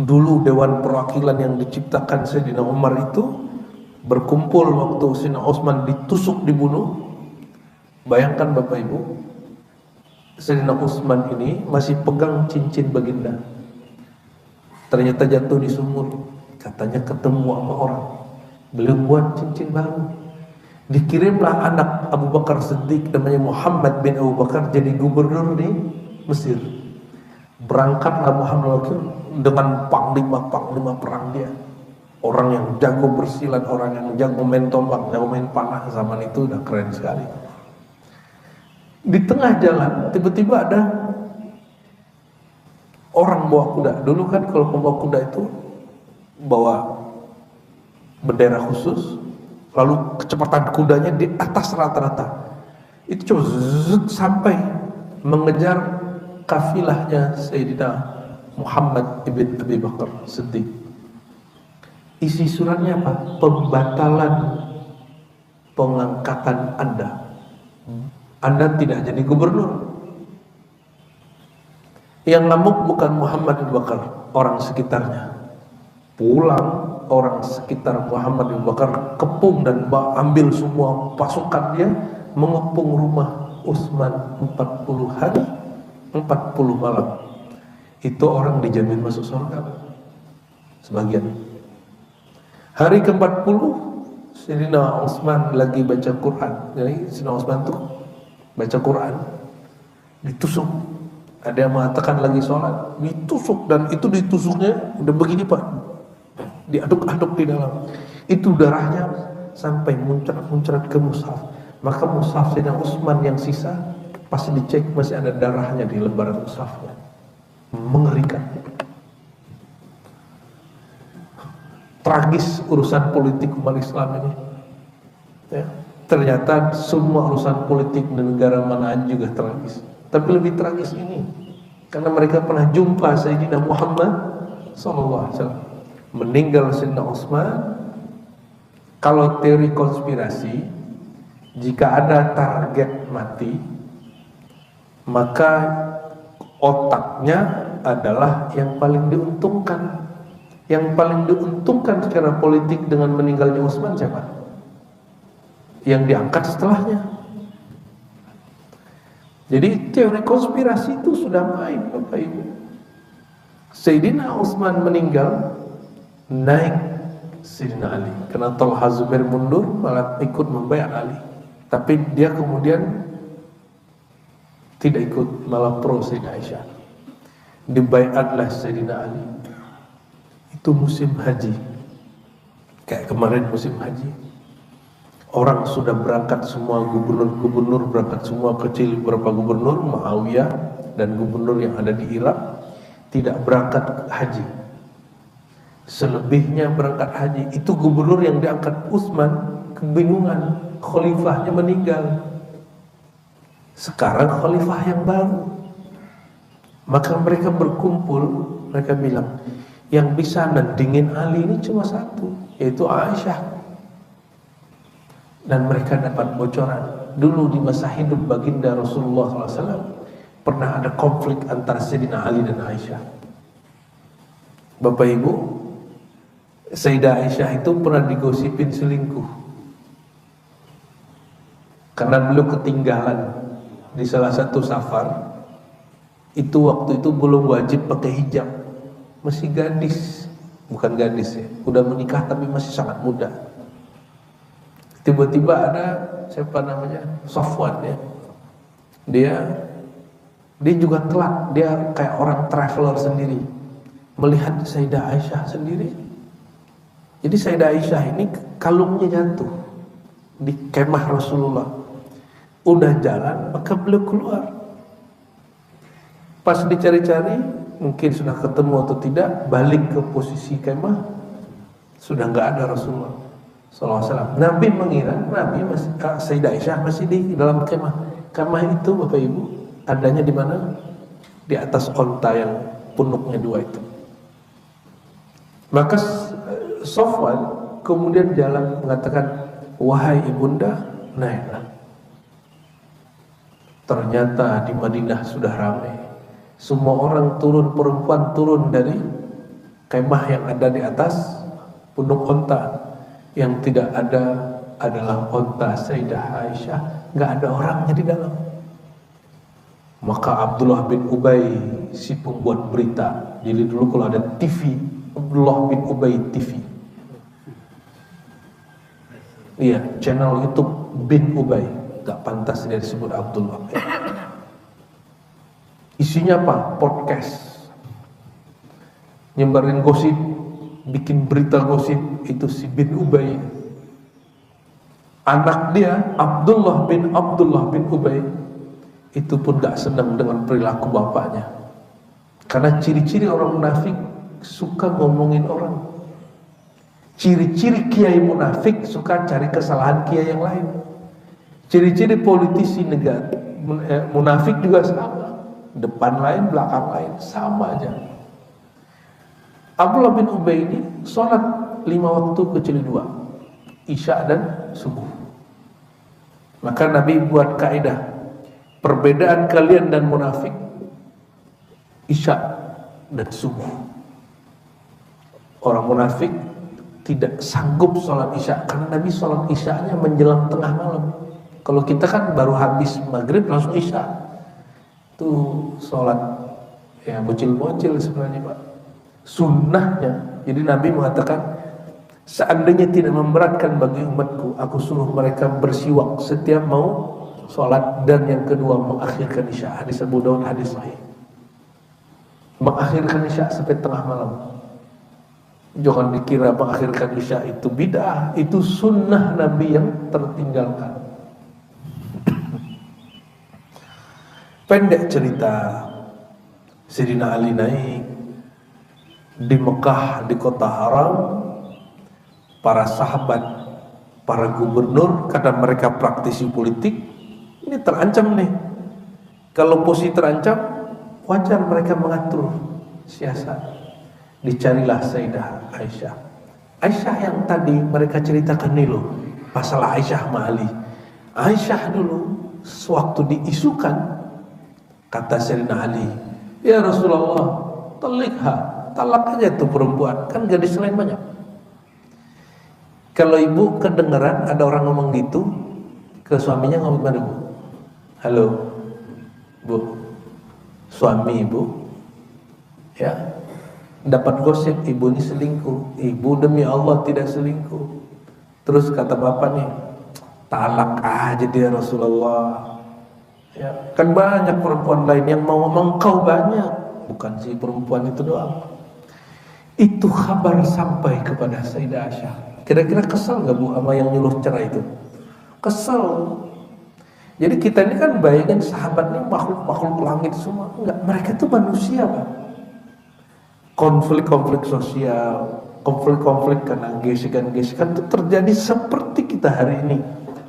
dulu Dewan Perwakilan yang diciptakan Sayyidina Umar itu berkumpul waktu Sayyidina Utsman ditusuk, dibunuh. Bayangkan Bapak Ibu, Sayyidina Utsman ini masih pegang cincin baginda. Ternyata jatuh di sumur, katanya ketemu sama orang, beliau buat cincin baru. Dikirimlah anak Abu Bakar Siddiq namanya Muhammad bin Abu Bakar jadi gubernur di Mesir. Berangkatlah Muhammad dengan panglima perang dia, orang yang jago bersilat, orang yang jago main tombak, jago main panah. Zaman itu udah keren sekali. Di tengah jalan tiba-tiba ada orang bawa kuda. Dulu kan kalau pembawa kuda itu bawa bendera khusus, lalu kecepatan kudanya di atas rata-rata. Itu coba sampai mengejar kafilahnya Sayyidina Muhammad ibn Abi Bakar Siddiq. Isi suratnya apa? Pembatalan pengangkatan Anda. Anda tidak jadi gubernur. Yang ngamuk bukan Muhammad bin Bakar, orang sekitarnya. Pulang orang sekitar Muhammad bin Bakar kepung dan ambil semua pasukan dia, mengepung rumah Utsman 40 hari 40 malam. Itu orang dijamin masuk surga sebagian. Hari ke-40 Sayyidina Utsman lagi baca Quran. Jadi Sayyidina Utsman tuh baca Quran, ditusuk. Ada yang mengatakan lagi sholat, ditusuk, dan itu ditusuknya udah begini Pak, diaduk-aduk di dalam. Itu darahnya sampai muncrat ke mushaf. Maka mushaf Sayyidina Utsman yang sisa Pas dicek masih ada darahnya di lembaran mushafnya. Mengerikan. Tragis urusan politik umat Islam ini. Ya. Ternyata semua urusan politik di negara mana juga tragis. Tapi lebih tragis ini, karena mereka pernah jumpa Sayyidina Muhammad SAW. Meninggal Sayyidina Utsman. Kalau teori konspirasi, jika ada target mati, maka otaknya adalah yang paling diuntungkan. Yang paling diuntungkan secara politik dengan meninggalnya Utsman siapa? Yang diangkat setelahnya. Jadi teori konspirasi itu sudah main, Bapak Ibu. Sayyidina Utsman meninggal, naik Sayyidina Ali. Karena Talha Zubair mundur, malah ikut membayar Ali. Tapi dia kemudian tidak ikut, malah pro Sayyidina Aisyah. Dibaiatlah Sayyidina Ali. Itu musim haji. Kayak kemarin musim haji. Orang sudah berangkat semua, gubernur-gubernur berangkat semua, kecil beberapa gubernur, Muawiyah dan gubernur yang ada di Irak tidak berangkat haji. Selebihnya berangkat haji. Itu gubernur yang diangkat Utsman kebingungan, khalifahnya meninggal. Sekarang khalifah yang baru. Maka mereka berkumpul, mereka bilang, yang bisa nandingin Ali ini cuma satu, yaitu Aisyah. Dan mereka dapat bocoran. Dulu di masa hidup baginda Rasulullah SAW pernah ada konflik antara Sayyidina Ali dan Aisyah. Bapak Ibu, Sayyidah Aisyah itu pernah digosipin selingkuh karena beliau ketinggalan di salah satu safar. Itu waktu itu belum wajib pakai hijab, masih gadis, bukan gadis ya, udah menikah tapi masih sangat muda. Tiba-tiba ada siapa namanya, Safwan ya, dia juga telat, dia kayak orang traveler sendiri, melihat Sayyidah Aisyah sendiri. Jadi Sayyidah Aisyah ini kalungnya jatuh di kemah Rasulullah. Udah jalan, maka beliau keluar. Pas dicari-cari, mungkin sudah ketemu atau tidak, balik ke posisi kemah, sudah nggak ada Rasulullah SAW. Nabi mengira Sayyidah Aisyah masih di dalam kemah. Kemah itu Bapak Ibu adanya di mana? Di atas onta yang punuknya dua itu. Maka Safwan kemudian jalan mengatakan, wahai ibunda, naiklah. Ternyata di Madinah sudah ramai. Semua orang turun, perempuan turun dari kemah yang ada di atas punuk onta. Yang tidak ada adalah onta Sayyidah Aisyah, nggak ada orangnya di dalam. Maka Abdullah bin Ubay, si pembuat berita, jadi dulu kalau ada TV, Abdullah bin Ubay TV, iya, channel YouTube bin Ubay, nggak pantas dia disebut Abdullah. Isinya apa? Podcast, nyebarin gosip, bikin berita gosip. Itu si bin Ubay. Anak dia Abdullah bin Ubay itu pun gak senang dengan perilaku bapaknya, karena ciri-ciri orang munafik suka ngomongin orang. Ciri-ciri kiai munafik suka cari kesalahan kiai yang lain. Ciri-ciri politisi negara munafik juga sama, depan lain belakang lain sama aja. Abdullah bin Ubay ini sholat 5 waktu kecuali 2, Isya dan subuh. Maka Nabi buat kaidah, perbedaan kalian dan munafik Isya dan subuh. Orang munafik tidak sanggup sholat Isya, karena Nabi sholat Isyanya menjelang tengah malam. Kalau kita kan baru habis maghrib langsung Isya, tuh sholat ya bocil-bocil sebenarnya Pak. Sunnahnya, jadi Nabi mengatakan, seandainya tidak memberatkan bagi umatku, aku suruh mereka bersiwak setiap mau sholat, dan yang kedua mengakhirkan Isya. Hadis Abu Daud, hadis sahih. Mengakhirkan Isya sampai tengah malam. Jangan dikira mengakhirkan Isya itu bid'ah, itu sunnah Nabi yang tertinggalkan. Pendek cerita, Sayyidina Ali naik di Mekah, di kota haram. Para sahabat, para gubernur, karena mereka praktisi politik, ini terancam nih. Kalau posisi terancam, wajar mereka mengatur siasat. Dicarilah Sayyidah Aisyah. Aisyah yang tadi mereka ceritakan nih loh, masalah Aisyah sama Ali. Aisyah dulu sewaktu diisukan, kata Sayyidina Ali, ya Rasulullah, talikha, talak aja tuh perempuan, kan gadis lain banyak. Kalau ibu kedengeran ada orang ngomong gitu ke suaminya, ngomong gimana bu? Halo bu, suami ibu ya dapat gosip ibu ini selingkuh. Ibu demi Allah tidak selingkuh. Terus kata bapak nih, talak aja dia Rasulullah. Ya, kan banyak perempuan lain yang mau ngomong, kau banyak, bukan si perempuan itu doang. Itu kabar sampai kepada Sayyidah Aisyah. Kira-kira kesel gak bu sama yang nyuruh cerai itu? Kesel. Jadi kita ini kan bayangin sahabat ini makhluk-makhluk langit semua. Enggak, mereka itu manusia Pak. Konflik-konflik sosial, konflik-konflik karena gesekan-gesekan itu terjadi seperti kita hari ini.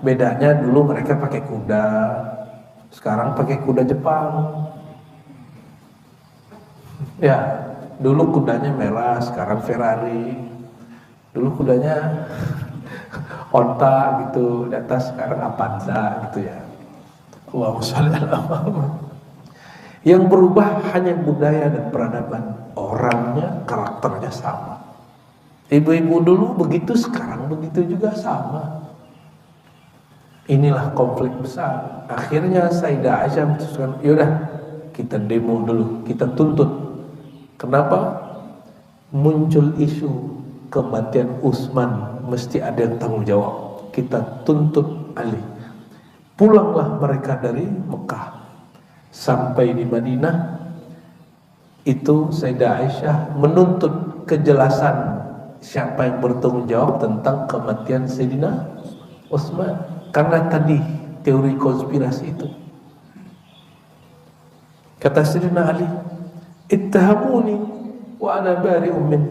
Bedanya dulu mereka pakai kuda, sekarang pakai kuda Jepang. Ya, dulu kudanya merah, sekarang Ferrari. Dulu kudanya onta gitu, di atas sekarang Avanza gitu ya. Allahumma sholli ala Muhammad. Yang berubah hanya budaya dan peradaban. Orangnya, karakternya sama. Ibu-ibu dulu begitu, sekarang begitu juga sama. Inilah konflik besar. Akhirnya Sayyidah Aisyah memutuskan, yaudah kita demo dulu, kita tuntut. Kenapa? Muncul isu kematian Utsman, mesti ada yang tanggung jawab. Kita tuntut Ali. Pulanglah mereka dari Mekah. Sampai di Madinah, itu Sayyidah Aisyah menuntut kejelasan siapa yang bertanggung jawab tentang kematian Sayyidina Utsman. Karena tadi teori konspirasi itu. Kata Sayyidina Ali, ittahamuni wa ana bari'un min.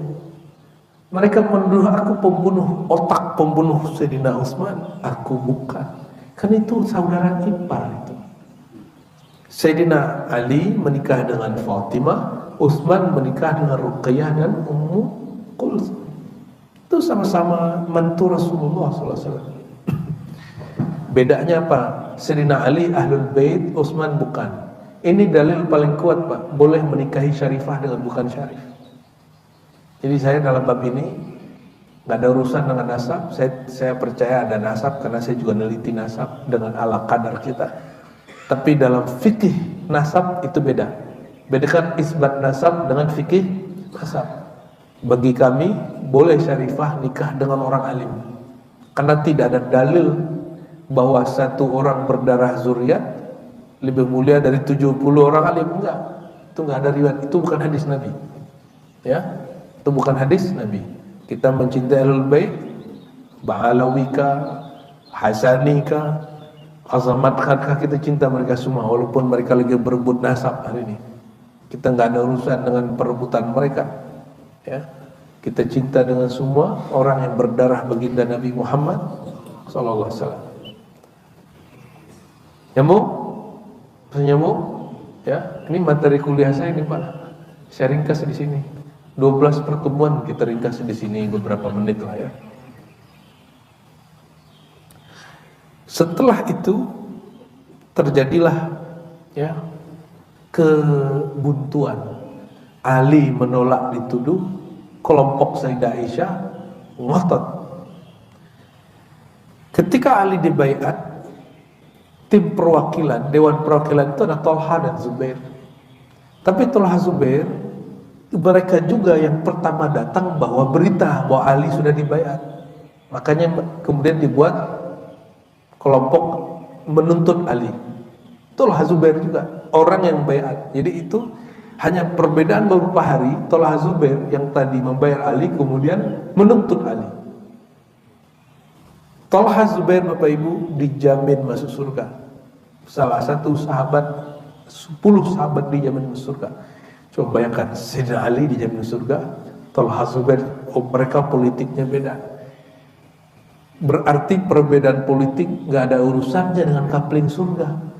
Mereka menuduh aku pembunuh, otak pembunuh Sayyidina Utsman. Aku bukan. Kan itu saudara ipar itu. Sayyidina Ali menikah dengan Fatimah, Utsman menikah dengan Ruqayyah dan Ummu Kulsum. Itu sama-sama mentu Rasulullah SAW. Bedanya apa? Sayyidina Ali Ahlul Bait, Utsman bukan. Ini dalil paling kuat Pak, boleh menikahi syarifah dengan bukan syarif. Jadi saya dalam bab ini nggak ada urusan dengan nasab. Saya percaya ada nasab karena saya juga neliti nasab dengan ala kadar kita. Tapi dalam fikih nasab itu beda. Bedakan isbat nasab dengan fikih nasab. Bagi kami boleh syarifah nikah dengan orang alim, karena tidak ada dalil bahwa satu orang berdarah zuriat lebih mulia dari 70 orang alim. Enggak, itu enggak ada riwayat. Itu bukan hadis Nabi. Ya. Itu bukan hadis Nabi. Kita mencintai Ahlul Bait, Ba'alawika, Hasanika, Azamatkah, kita cinta mereka semua walaupun mereka lagi berebut nasab hari ini. Kita nggak ada urusan dengan perebutan mereka. Ya. Kita cinta dengan semua orang yang berdarah baginda Nabi Muhammad sallallahu alaihi wasallam. Nyambung? Nyambung? Ya, ini materi kuliah saya ini Pak. Saya ringkas di sini. 12 pertemuan kita ringkas di sini beberapa menit lah ya. Setelah itu terjadilah ya kebuntuan. Ali menolak dituduh, kelompok Sayyidah Aisyah ngotot. Ketika Ali dibaiat, tim perwakilan, dewan perwakilan itu ada Thalha dan Zubair. Tapi Thalha Zubair mereka juga yang pertama datang bahwa berita bahwa Ali sudah dibaiat. Makanya kemudian dibuat kelompok menuntut Ali. Thalha Zubair juga orang yang baiat. Jadi itu hanya perbedaan beberapa hari. Thalha Zubair yang tadi membayar Ali kemudian menuntut Ali. Thalha Zubair Bapak Ibu dijamin masuk surga. Salah satu sahabat 10 sahabat dijamin surga. Coba bayangkan, Sayyidina Ali dijamin surga, Talha Zubair, mereka politiknya beda. Berarti perbedaan politik gak ada urusannya dengan kapling surga.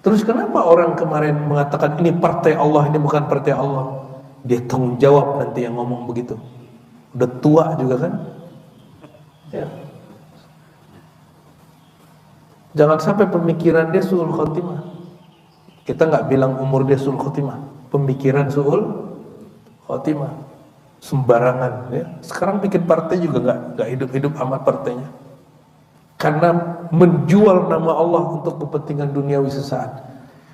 Terus kenapa orang kemarin mengatakan ini partai Allah, ini bukan partai Allah? Dia tanggung jawab nanti yang ngomong begitu. Udah tua juga kan? Ya. Jangan sampai pemikiran dia su'ul khotimah. Kita nggak bilang umur dia su'ul khotimah, pemikiran su'ul khotimah, sembarangan. Ya. Sekarang bikin partai juga nggak hidup-hidup amat partainya, karena menjual nama Allah untuk kepentingan duniawi sesaat.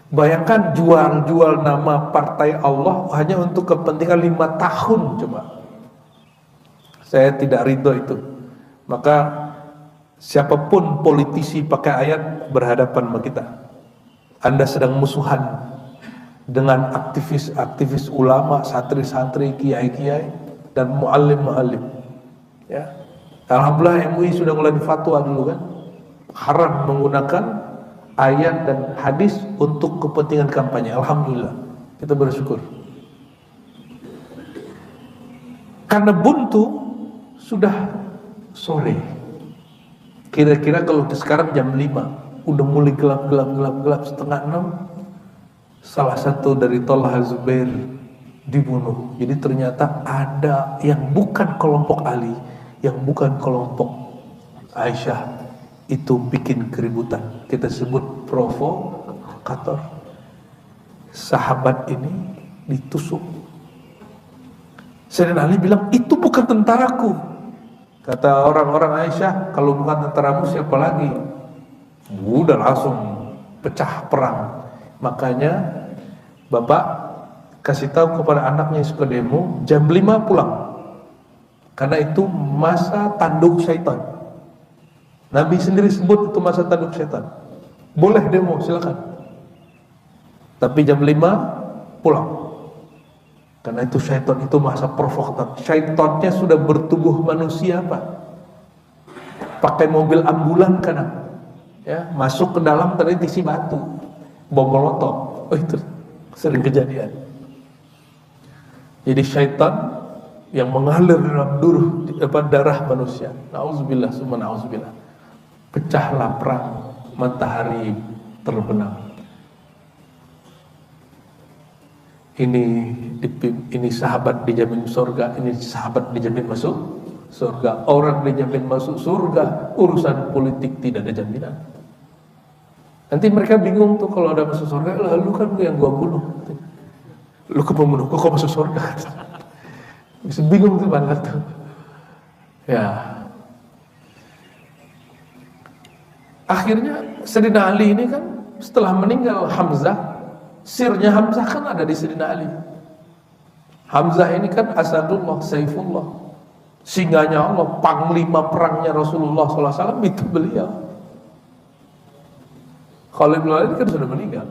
Bayangkan jual nama partai Allah hanya untuk kepentingan 5 tahun, coba. Saya tidak ridho itu. Maka siapapun politisi pakai ayat berhadapan sama kita. Anda sedang musuhan dengan aktivis-aktivis ulama, santri-santri, kiai-kiai, dan muallim-muallim. Ya. Alhamdulillah MUI sudah mulai fatwa dulu kan, haram menggunakan ayat dan hadis untuk kepentingan kampanye. Alhamdulillah, kita bersyukur. Karena buntu sudah sore. Kira-kira kalau sekarang jam 5, udah mulai gelap, setengah 6. Salah satu dari Talha Zubair dibunuh. Jadi ternyata ada yang bukan kelompok Ali, yang bukan kelompok Aisyah, itu bikin keributan. Kita sebut provokator. Sahabat ini ditusuk. Sayyidina Ali bilang, itu bukan tentaraku. Kata orang-orang Aisyah, kalau bukan tentaramu siapa lagi? Udah langsung pecah perang. Makanya bapak kasih tahu kepada anaknya yang suka demo, jam 5 pulang. Karena itu masa tanduk syaitan. Nabi sendiri sebut itu masa tanduk syaitan. Boleh demo, silakan. Tapi jam 5 pulang. Karena itu syaitan itu masa provokator. Syaitannya sudah bertubuh manusia, Pak. Pakai mobil ambulan kadang. Ya, masuk ke dalam tadi isi batu, bom molotov. Oh, itu sering kejadian. Jadi syaitan yang mengalir dalam darah manusia. Nauzubillah, summa nauzubillah. Pecahlah perang, matahari terbenam. Ini sahabat dijamin surga, ini sahabat dijamin masuk surga. Orang dijamin masuk surga, urusan politik tidak ada jaminan. Nanti mereka bingung tuh kalau ada masuk surga, lalu kan yang gua bunuh. Lu ke pembunuh, kok masuk surga? Bisa bingung tuh banget tuh. Ya. Akhirnya Sayyidina Ali ini kan setelah meninggal Hamzah, sirnya Hamzah kan ada di Sayyidina Ali. Hamzah ini kan Asadullah, Saifullah, singanya Allah, panglima perangnya Rasulullah SAW, itu beliau. Khalid bin Walid kan sudah meninggal.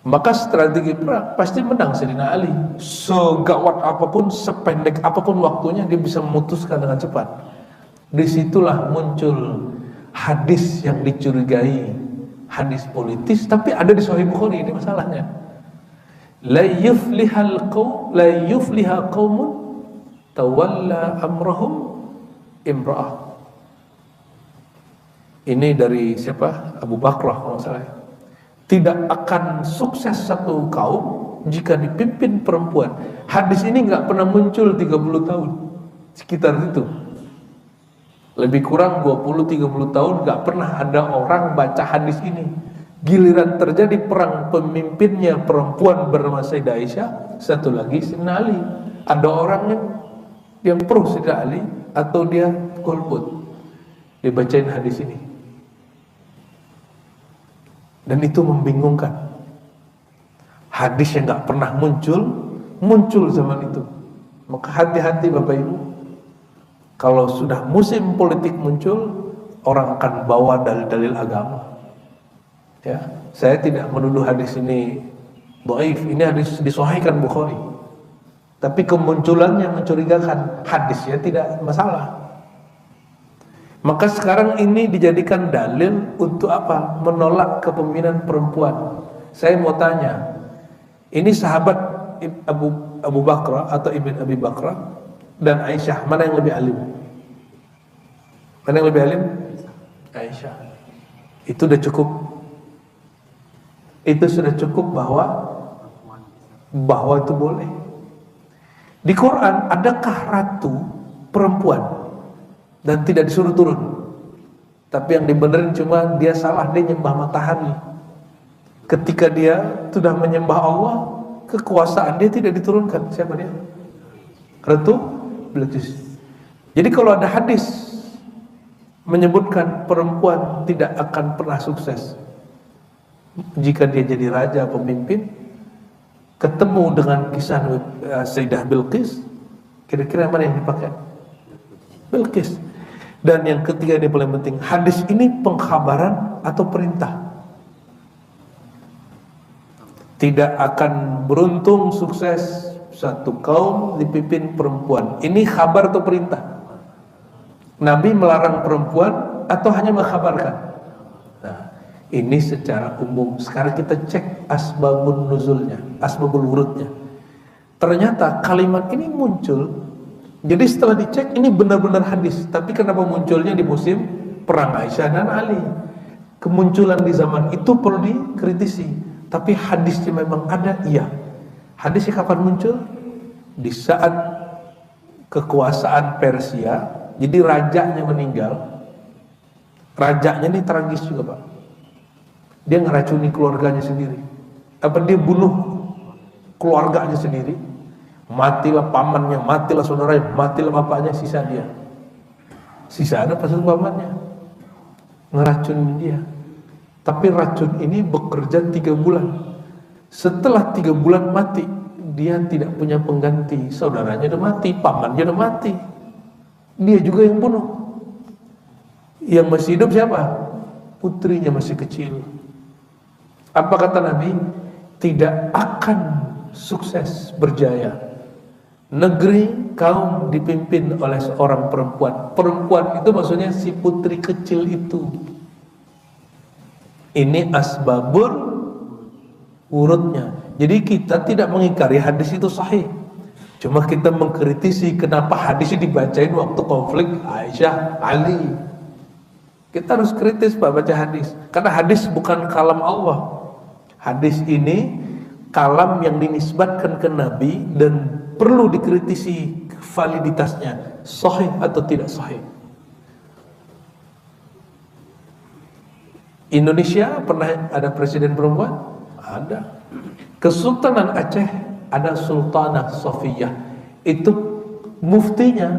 Maka strategi perang pasti menang Sayyidina Ali. Segawat apapun, sependek apapun waktunya, dia bisa memutuskan dengan cepat. Disitulah muncul hadis yang dicurigai, hadis politis, tapi ada di Sahih Bukhari. Ini masalahnya. La yufliha qaumun tawalla amrahum imra'ah. Ini dari siapa? Abu Bakrah kalau salah. Tidak akan sukses satu kaum jika dipimpin perempuan. Hadis ini nggak pernah muncul 30 tahun. Sekitar itu. Lebih kurang 20-30 tahun nggak pernah ada orang baca hadis ini. Giliran terjadi perang, pemimpinnya perempuan bernama Sayyidah Aisyah, satu lagi Sayyidina Ali. Ada orang yang pro Sayyidina Ali atau dia golput. Dibacain hadis ini. Dan itu membingungkan. Hadis yang nggak pernah muncul zaman itu. Maka hati-hati Bapak Ibu. Kalau sudah musim politik muncul, orang akan bawa dalil-dalil agama. Ya, saya tidak menuduh hadis ini dhaif. Ini hadis disahihkan Bukhari. Tapi kemunculannya mencurigakan. Hadisnya tidak masalah. Maka sekarang ini dijadikan dalil untuk apa? Menolak kepemimpinan perempuan. Saya mau tanya, ini sahabat Abu Bakar atau Ibn Abi Bakar dan Aisyah, mana yang lebih alim? Mana yang lebih alim? Aisyah. Itu udah cukup. Itu sudah cukup bahwa itu boleh. Di Quran, adakah ratu perempuan dan tidak disuruh turun? Tapi yang dibenerin cuma dia salah, dia nyembah matahari. Ketika dia sudah menyembah Allah, kekuasaan dia tidak diturunkan. Siapa dia? Ratu Bilqis. Jadi kalau ada hadis menyebutkan perempuan tidak akan pernah sukses jika dia jadi raja, pemimpin, ketemu dengan kisah Sayyidah Bilqis, kira-kira mana yang dipakai? Bilqis. Dan yang ketiga, ini paling penting, hadis ini pengkhabaran atau perintah? Tidak akan beruntung sukses satu kaum dipimpin perempuan. Ini khabar atau perintah? Nabi melarang perempuan atau hanya mengkhabarkan? Nah, ini secara umum. Sekarang kita cek asbabun nuzulnya, asbabul wurudnya. Ternyata kalimat ini muncul. Jadi setelah dicek, ini benar-benar hadis. Tapi kenapa munculnya di musim perang Aisyah dan Ali? Kemunculan di zaman itu perlu dikritisi. Tapi hadisnya memang ada, iya. Hadisnya kapan muncul? Di saat kekuasaan Persia. Jadi rajanya meninggal. Rajanya ini tragis juga, Pak. Dia ngeracuni keluarganya sendiri. Apa dia bunuh keluarganya sendiri? Matilah pamannya, matilah saudaranya, matilah bapaknya, sisa dia. Sisa ada pasal pamannya. Ngeracunin dia. Tapi racun ini bekerja 3 bulan. Setelah 3 bulan mati, dia tidak punya pengganti. Saudaranya udah mati, pamannya udah mati. Dia juga yang bunuh. Yang masih hidup siapa? Putrinya masih kecil. Apa kata Nabi? Tidak akan sukses berjaya negeri kaum dipimpin oleh seorang perempuan. Perempuan itu maksudnya si putri kecil itu. Ini asbabul wurudnya. Jadi kita tidak mengingkari hadis itu sahih. Cuma kita mengkritisi kenapa hadis ini dibacain waktu konflik Aisyah, Ali. Kita harus kritis Pak baca hadis. Karena hadis bukan kalam Allah. Hadis ini kalam yang dinisbatkan ke Nabi dan perlu dikritisi validitasnya. Sahih atau tidak sahih. Indonesia pernah ada presiden perempuan? Ada. Kesultanan Aceh ada Sultanah Sofiyah. Itu muftinya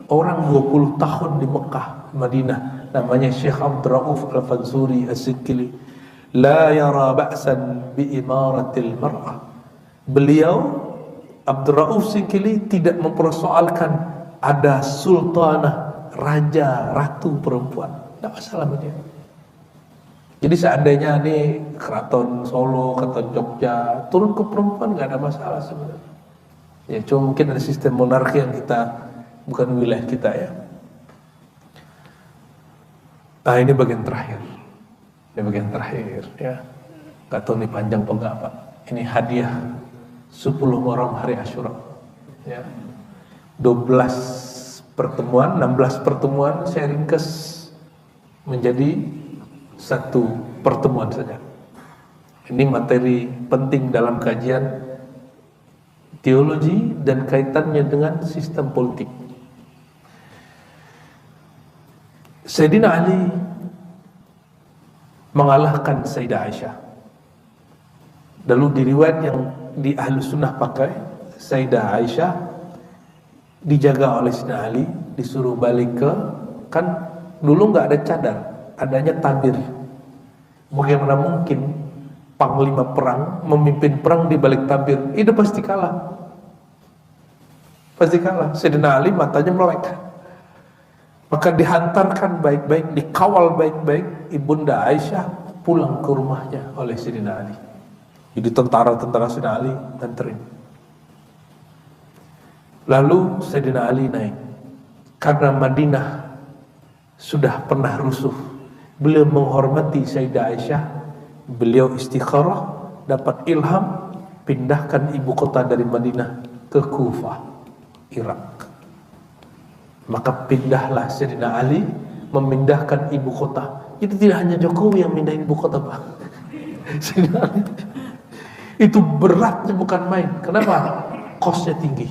orang 20 tahun di Mekah, Madinah. Namanya Syekh Abdurrauf Al-Fansuri As-Sikili. La yara ba'san bi imaratil mar'ah. Beliau Abdurrauf Sikili tidak mempersoalkan ada sultanah, raja, ratu perempuan. Tidak masalah dia. Jadi seandainya nih keraton Solo, keraton Jogja turun ke perempuan nggak ada masalah sebenarnya. Ya cuma mungkin ada sistem monarki yang kita bukan wilayah kita ya. Nah ini bagian terakhir. Ini bagian terakhir ya. Gak tahu nih panjang atau enggak Pak. Ini hadiah 10 Muharram hari Asyura. Ya. 12 pertemuan, 16 pertemuan saya ringkas menjadi satu pertemuan saja. Ini materi penting dalam kajian teologi dan kaitannya dengan sistem politik. Sayyidina Ali mengalahkan Sayyidah Aisyah. Lalu di riwayat yang di Ahlus Sunnah pakai, Sayyidah Aisyah dijaga oleh Sayyidina Ali, disuruh balik ke, kan dulu nggak ada cadar, adanya tabir. Bagaimana mungkin panglima perang memimpin perang di balik tabir? Itu pasti kalah. Pasti kalah. Sayyidina Ali matanya melek. Maka dihantarkan baik-baik, dikawal baik-baik Ibunda Aisyah pulang ke rumahnya oleh Sayyidina Ali. Jadi tentara-tentara Sayyidina Ali anterin. Lalu Sayyidina Ali naik. Karena Madinah sudah pernah rusuh. Beliau menghormati Sayyidah Aisyah, beliau istikharah, dapat ilham, pindahkan ibu kota dari Madinah ke Kufah, Irak. Maka pindahlah Sayyidina Ali memindahkan ibu kota. Jadi tidak hanya Jokowi yang pindahin ibu kota, Pak. Sayyidina Ali. Itu beratnya bukan main. Kenapa? Kosnya tinggi.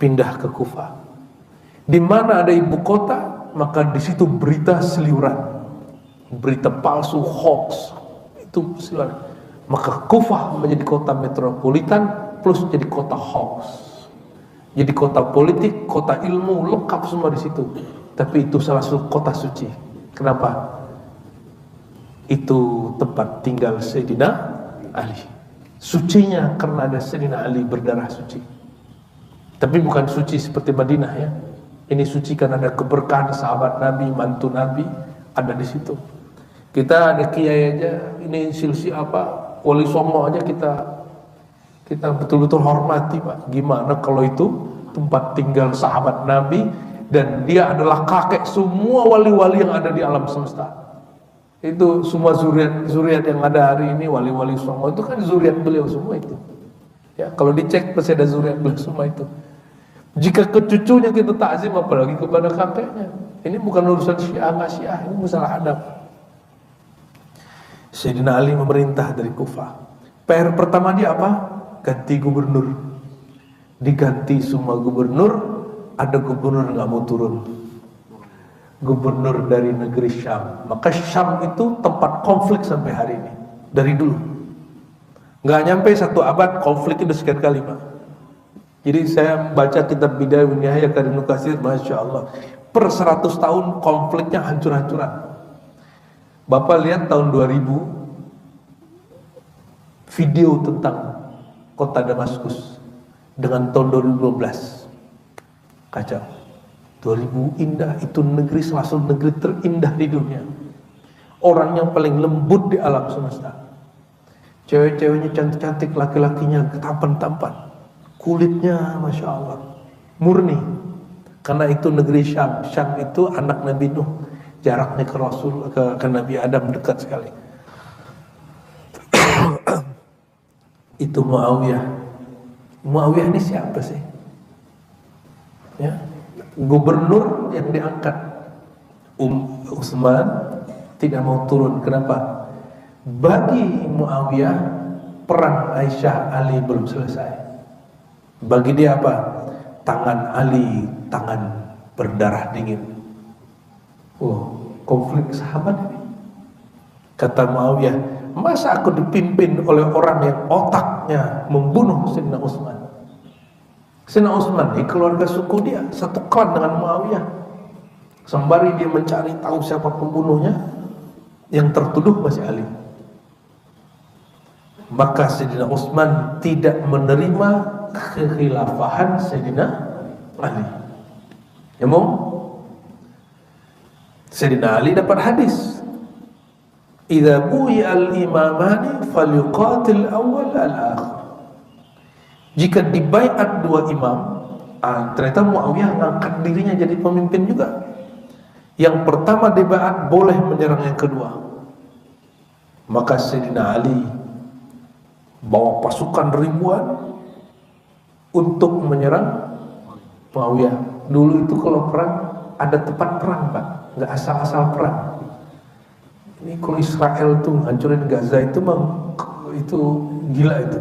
Pindah ke Kufah. Di mana ada ibu kota, maka di situ berita seliuran, berita palsu, hoax. Itu seliuran. Maka Kufah menjadi kota metropolitan plus jadi kota hoax. Jadi kota politik, kota ilmu, lengkap semua di situ. Tapi itu salah satu kota suci. Kenapa? Itu tempat tinggal Sayyidina Ali. Sucinya karena ada Sayyidina Ali berdarah suci. Tapi bukan suci seperti Madinah ya. Ini suci karena ada keberkahan sahabat Nabi, mantu Nabi ada di situ. Kita ada kiai aja, ini silsilah apa, Wali Songo aja kita betul-betul hormati, Pak. Gimana kalau itu tempat tinggal sahabat Nabi dan dia adalah kakek semua wali-wali yang ada di alam semesta. Itu semua zuriat yang ada hari ini, wali-wali Songo itu kan zuriat beliau semua itu. Ya, kalau dicek pasti ada zuriat beliau semua itu. Jika ke cucunya kita takzim, apalagi kepada kakeknya. Ini bukan urusan Syiah nggak Syiah, ini masalah adab. Sayyidina Ali memerintah dari Kufah. PR pertama dia apa? Ganti gubernur. Diganti semua gubernur, ada gubernur nggak mau turun. Gubernur dari negeri Syam. Maka Syam itu tempat konflik sampai hari ini. Dari dulu. Nggak nyampe 1 abad konflik itu sekian kali, Pak. Jadi saya baca kitab Bidayah wa Nihayah karya Ibnu Katsir, Masya Allah. Per 100 tahun konfliknya hancur-hancuran. Bapak lihat tahun 2000 video tentang kota Damaskus dengan tahun 2012 kacau. 2000 indah, itu negeri salah satu negeri terindah di dunia. Orang yang paling lembut di alam semesta. Cewek-ceweknya cantik-cantik, laki-lakinya tampan-tampan. Kulitnya Masya Allah murni. Karena itu negeri Syam. Syam itu anak Nabi Nuh. Jaraknya ke Rasul, ke Nabi Adam dekat sekali. Itu Muawiyah. Muawiyah ini siapa sih? Ya, gubernur yang diangkat. Utsman tidak mau turun. Kenapa? Bagi Muawiyah perang Aisyah Ali belum selesai. Bagi dia apa? Tangan Ali, tangan berdarah dingin. Konflik sahabat ini. Kata Muawiyah, masa aku dipimpin oleh orang yang otaknya membunuh Sayyidina Utsman? Sayyidina Utsman ini keluarga suku dia, satu klan dengan Muawiyah. Sembari dia mencari tahu siapa pembunuhnya, yang tertuduh masih Ali. Maka Sayyidina Utsman tidak menerima kekhilafahan Sayyidina Ali. Ya mau? Sayyidina Ali dapat hadis, idza bu'iyal imamani falyuqatil awwal al-akhir. Jika dibaiat 2 imam, ternyata Muawiyah ngangkat dirinya jadi pemimpin juga. Yang pertama dibaiat boleh menyerang yang kedua. Maka Sayyidina Ali bawa pasukan ribuan untuk menyerang Muawiyah. Dulu itu kalau perang ada tempat perang, Pak, nggak asal-asal perang. Ini kalau Israel tuh hancurin Gaza itu gila itu.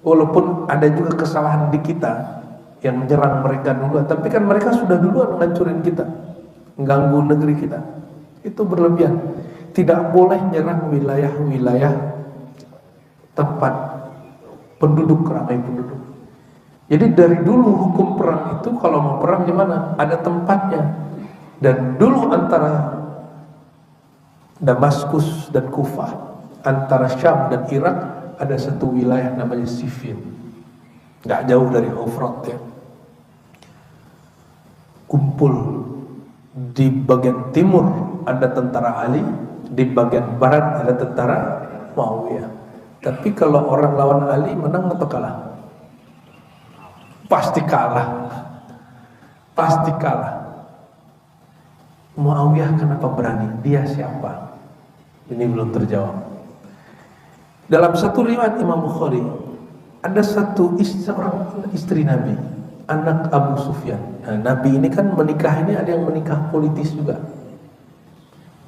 Walaupun ada juga kesalahan di kita yang menyerang mereka dulu, tapi kan mereka sudah duluan ngancurin kita, mengganggu negeri kita. Itu berlebihan. Tidak boleh nyerang wilayah-wilayah tempat penduduk, ramai penduduk. Jadi dari dulu hukum perang itu kalau mau perang gimana? Ada tempatnya. Dan dulu antara Damaskus dan Kufah, antara Syam dan Irak ada satu wilayah namanya Siffin, nggak jauh dari Efrat ya. Kumpul di bagian timur ada tentara Ali, di bagian barat ada tentara Muawiyah. Tapi kalau orang lawan Ali menang atau kalah? Pasti kalah. Pasti kalah. Muawiyah kenapa berani? Dia siapa? Ini belum terjawab. Dalam satu riwayat Imam Bukhari, ada seorang istri Nabi, anak Abu Sufyan. Nah, Nabi ini kan menikah, ini ada yang menikah politis juga,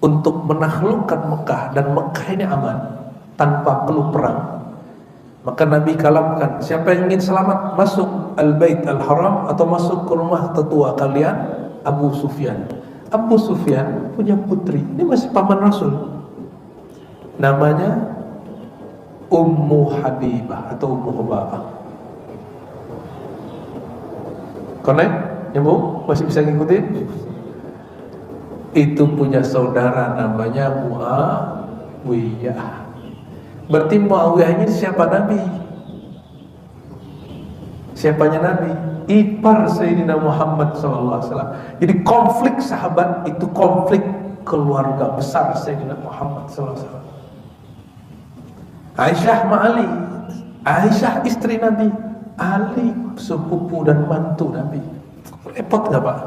untuk menaklukkan Mekah, dan Mekah ini aman tanpa perlu perang. Maka Nabi kalamkan, siapa yang ingin selamat masuk Al-Bait Al-Haram atau masuk ke rumah tetua kalian, Abu Sufyan. Abu Sufyan punya putri, ini masih paman Rasul, namanya Ummu Habibah atau Ummu Hubabah. Connect? Ibu masih bisa ngikutin? Itu punya saudara namanya Muawiyah. Berarti Muawiyah ini siapa Nabi? Siapanya Nabi? Ipar Sayyidina Muhammad SAW. Jadi konflik sahabat itu konflik keluarga besar Sayyidina Muhammad SAW. Aisyah sama Ali. Aisyah istri Nabi, Ali sepupu dan mantu Nabi. Repot gak Pak?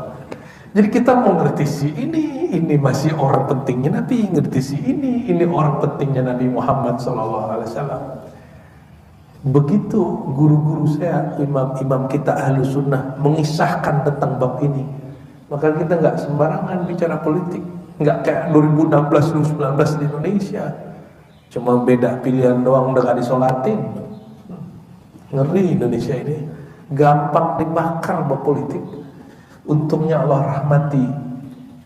Jadi kita mau ngerti si ini masih orang pentingnya Nabi, ngerti si ini orang pentingnya Nabi Muhammad SAW. Begitu guru-guru saya, imam-imam kita ahlu sunnah mengisahkan tentang bab ini, maka kita nggak sembarangan bicara politik, nggak kayak 2016-2019 di Indonesia, cuma beda pilihan doang udah gak disolatin. Ngeri Indonesia ini, gampang dibakar bab politik. Untungnya Allah rahmati,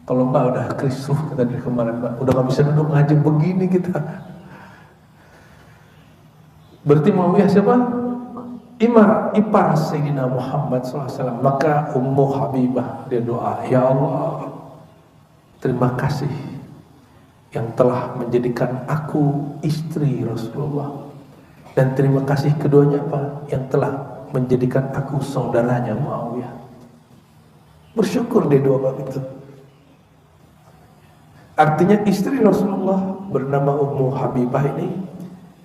kalau enggak udah krisruh kita dari kemarin Pak, udah gak bisa duduk ngaji begini kita. Berarti Muawiyah siapa? Ipar Sayyidina Muhammad SAW. Maka Ummu Habibah dia doa, ya Allah, terima kasih yang telah menjadikan aku istri Rasulullah, dan terima kasih keduanya Pak yang telah menjadikan aku saudaranya Muawiyah. Bersyukur dia dua bab itu. Artinya istri Rasulullah bernama Ummu Habibah ini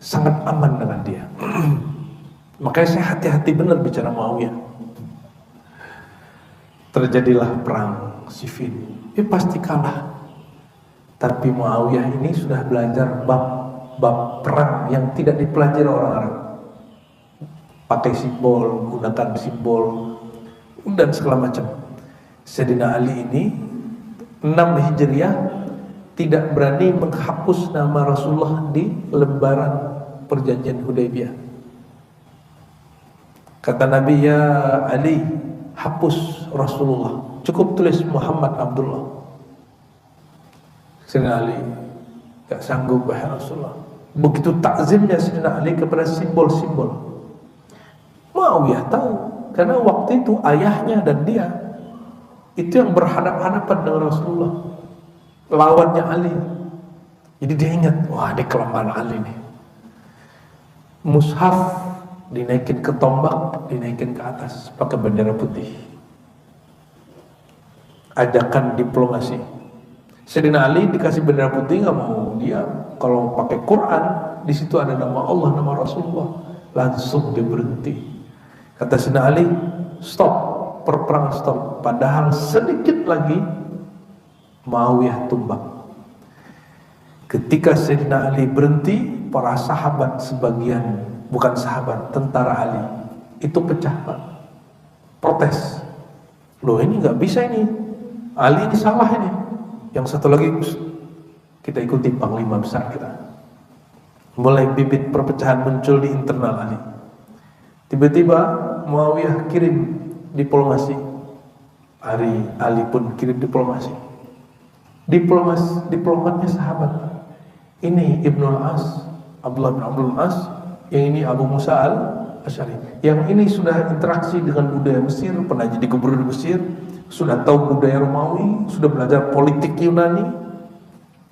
sangat aman dengan dia. Makanya saya hati-hati benar bicara Muawiyah. Terjadilah perang Siffin, pasti kalah. Tapi Muawiyah ini sudah belajar bab perang yang tidak dipelajari orang Arab. Pakai simbol, gunakan simbol, dan segala macam. Sayyidina Ali ini 6 Hijriah tidak berani menghapus nama Rasulullah di lembaran perjanjian Hudaybiyah. Kata Nabi, ya Ali, hapus Rasulullah, cukup tulis Muhammad Abdullah. Sayyidina Ali gak sanggup, wahai Rasulullah. Begitu takzimnya Sayyidina Ali kepada simbol-simbol. Muawiyah tahu, karena waktu itu ayahnya dan dia itu yang berhadap-hadapan dengan Rasulullah, lawannya Ali. Jadi dia ingat, wah ini kelemahan Ali nih. Mushaf dinaikin ke tombak, dinaikin ke atas pakai bendera putih. Ajakan diplomasi. Sayyidina Ali dikasih bendera putih nggak mau, dia kalau pakai Quran di situ ada nama Allah, nama Rasulullah, langsung dia berhenti. Kata Sayyidina Ali, stop. Perperang stop, padahal sedikit lagi Muawiyah tumbang. Ketika Sayyidina Ali berhenti, para sahabat sebagian, bukan sahabat, tentara Ali itu pecah Pak, protes. Loh ini nggak bisa ini, Ali ini salah ini. Yang satu lagi, kita ikuti panglima besar kita. Mulai bibit perpecahan muncul di internal Ali. Tiba-tiba Muawiyah kirim diplomasi, Ali pun kirim diplomasi. Diplomatnya sahabat. Ini Ibnu Al-As, Abdullah bin Abdul As, yang ini Abu Musa Al-Asy'ari. Yang ini sudah interaksi dengan budaya Mesir, pernah jadi gubernur Mesir, sudah tahu budaya Romawi, sudah belajar politik Yunani.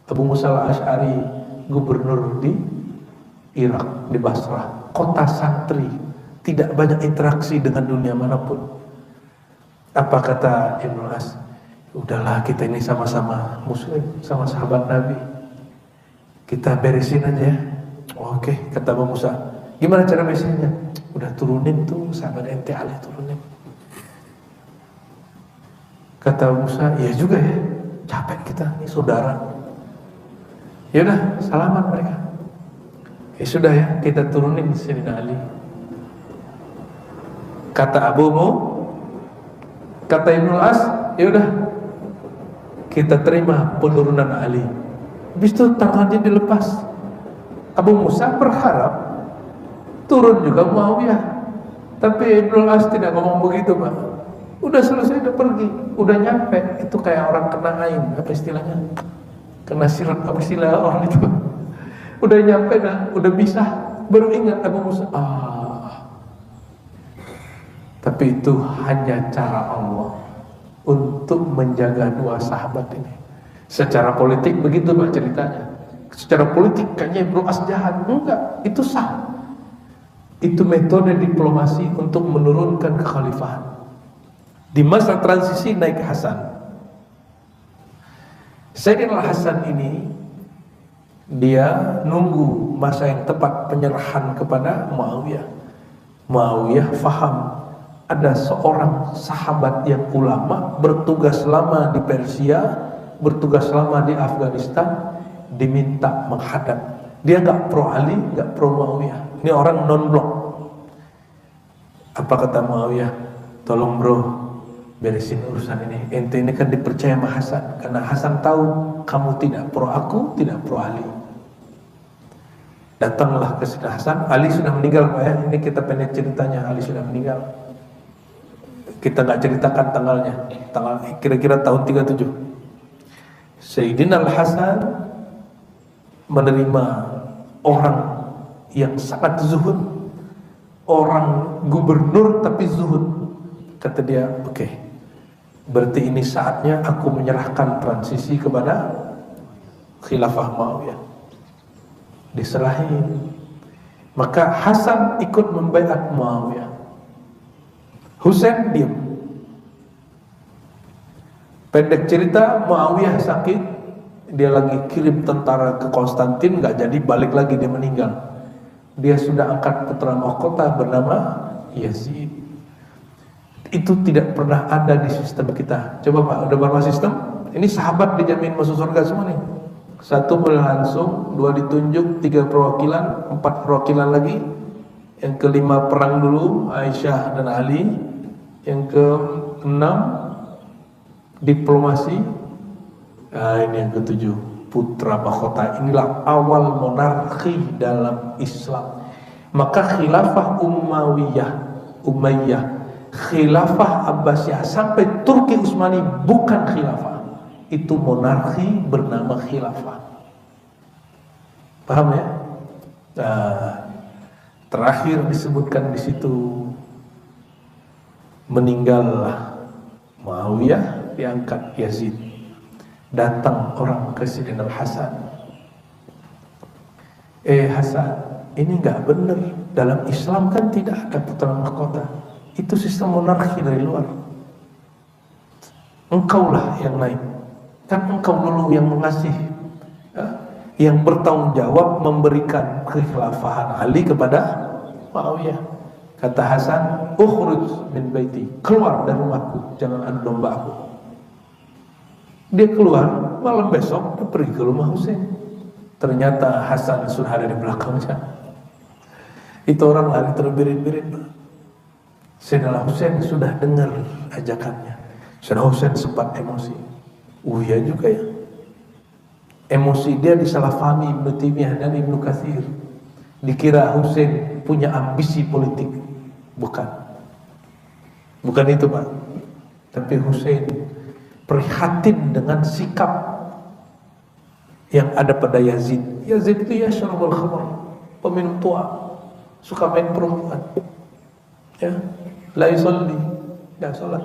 Abu Musa Al-Asy'ari gubernur di Irak, di Basrah, kota santri, tidak banyak interaksi dengan dunia manapun. Apa kata Ibnu As? Udahlah, kita ini sama-sama muslim, sama sahabat Nabi, kita beresin aja. Oke, kata Abu Musa. Gimana cara beresinnya? Udah turunin tuh sahabat ente Ali, turunin. Kata Abu Musa, ya juga ya, capek kita, ini saudara. Ya udah, salaman mereka. Ya sudah ya, kita turunin Sayyidina Ali. Kata kata Ibnu As, ya udah, kita terima penurunan Ali. Habis itu tangannya dilepas. Abu Musa berharap turun juga Muawiyah, tapi Ibnu As tidak ngomong begitu, Pak. Udah selesai, udah pergi, udah nyampe. Itu kayak orang kena ain, apa istilahnya? Kena sirat, apa istilah orang itu? Udah nyampe dah, udah bisa, baru ingat Abu Musa. Tapi itu hanya cara Allah untuk menjaga dua sahabat ini. Secara politik begitu Pak ceritanya. Secara politik kayaknya Ibnu As jahat. Enggak, itu sah. Itu metode diplomasi untuk menurunkan kekhalifahan. Di masa transisi naik Hasan. Sayyidina Hasan ini dia nunggu masa yang tepat penyerahan kepada Muawiyah. Muawiyah faham ada seorang sahabat yang ulama bertugas lama di Persia, bertugas lama di Afghanistan, diminta menghadap. Dia nggak pro Ali, nggak pro Muawiyah. Ini orang non blok. Apa kata Muawiyah? Tolong bro, beresin urusan ini. Ente ini kan dipercaya sama Hasan, karena Hasan tahu kamu tidak pro aku, tidak pro Ali. Datanglah ke Sayyidina Hasan. Ali sudah meninggal Pak ya. Ini kita pendek ceritanya. Ali sudah meninggal. Kita nggak ceritakan tanggalnya. Tanggal kira-kira tahun 37. Sayyidina Al-Hasan menerima orang yang sangat zuhud, orang gubernur tapi zuhud. Kata dia, oke, berarti ini saatnya aku menyerahkan transisi kepada khilafah Muawiyah. Diserahin. Maka Hasan ikut membaiat Muawiyah. Husain diam. Pendek cerita, Muawiyah sakit, dia lagi kirim tentara ke Konstantin, nggak jadi, balik lagi, dia meninggal. Dia sudah angkat putra mahkota bernama Yazid. Itu tidak pernah ada di sistem kita. Coba Pak, udah berapa sistem? Ini sahabat dijamin masuk surga semua nih. 1 langsung, 2 ditunjuk, 3 perwakilan, 4 perwakilan lagi. Yang ke-5 perang dulu, Aisyah dan Ali. Yang ke-6 diplomasi. Ini yang ke-7, putra mahkota. Inilah awal monarki dalam Islam. Maka khilafah Umayyah, khilafah Abbasiyah sampai Turki Utsmani bukan khilafah. Itu monarki bernama khilafah. Paham ya? Terakhir disebutkan di situ, meninggallah Muawiyah, diangkat Yazid. Datang orang ke Sayyidina Hasan. Hasan, ini nggak benar. Dalam Islam kan tidak ada putra mahkota. Itu sistem monarki dari luar. Engkaulah yang naik. Kan engkau dulu yang mengasih, yang bertanggung jawab memberikan kekhilafahan Ali kepada Muawiyah. Kata Hasan, ukhruj min baiti, keluar dari rumahku, jangan adu domba aku. Dia keluar, malam besok dia pergi ke rumah Husain. Ternyata Hasan sudah ada di belakangnya. Itu orang lari terbirit-birit. Sayyidina Husain sudah dengar ajakannya. Sayyidina Husain sempat emosi. Iya juga ya. Emosi dia disalahfahami Ibnu Taimiyah dan Ibnu Katsir. Dikira Husain punya ambisi politik. Bukan itu Pak. Tapi Husain prihatin dengan sikap yang ada pada Yazid. Yazid itu yashrabul khamr, peminum tua, suka main perempuan. Ya, la yusalli, tidak salat,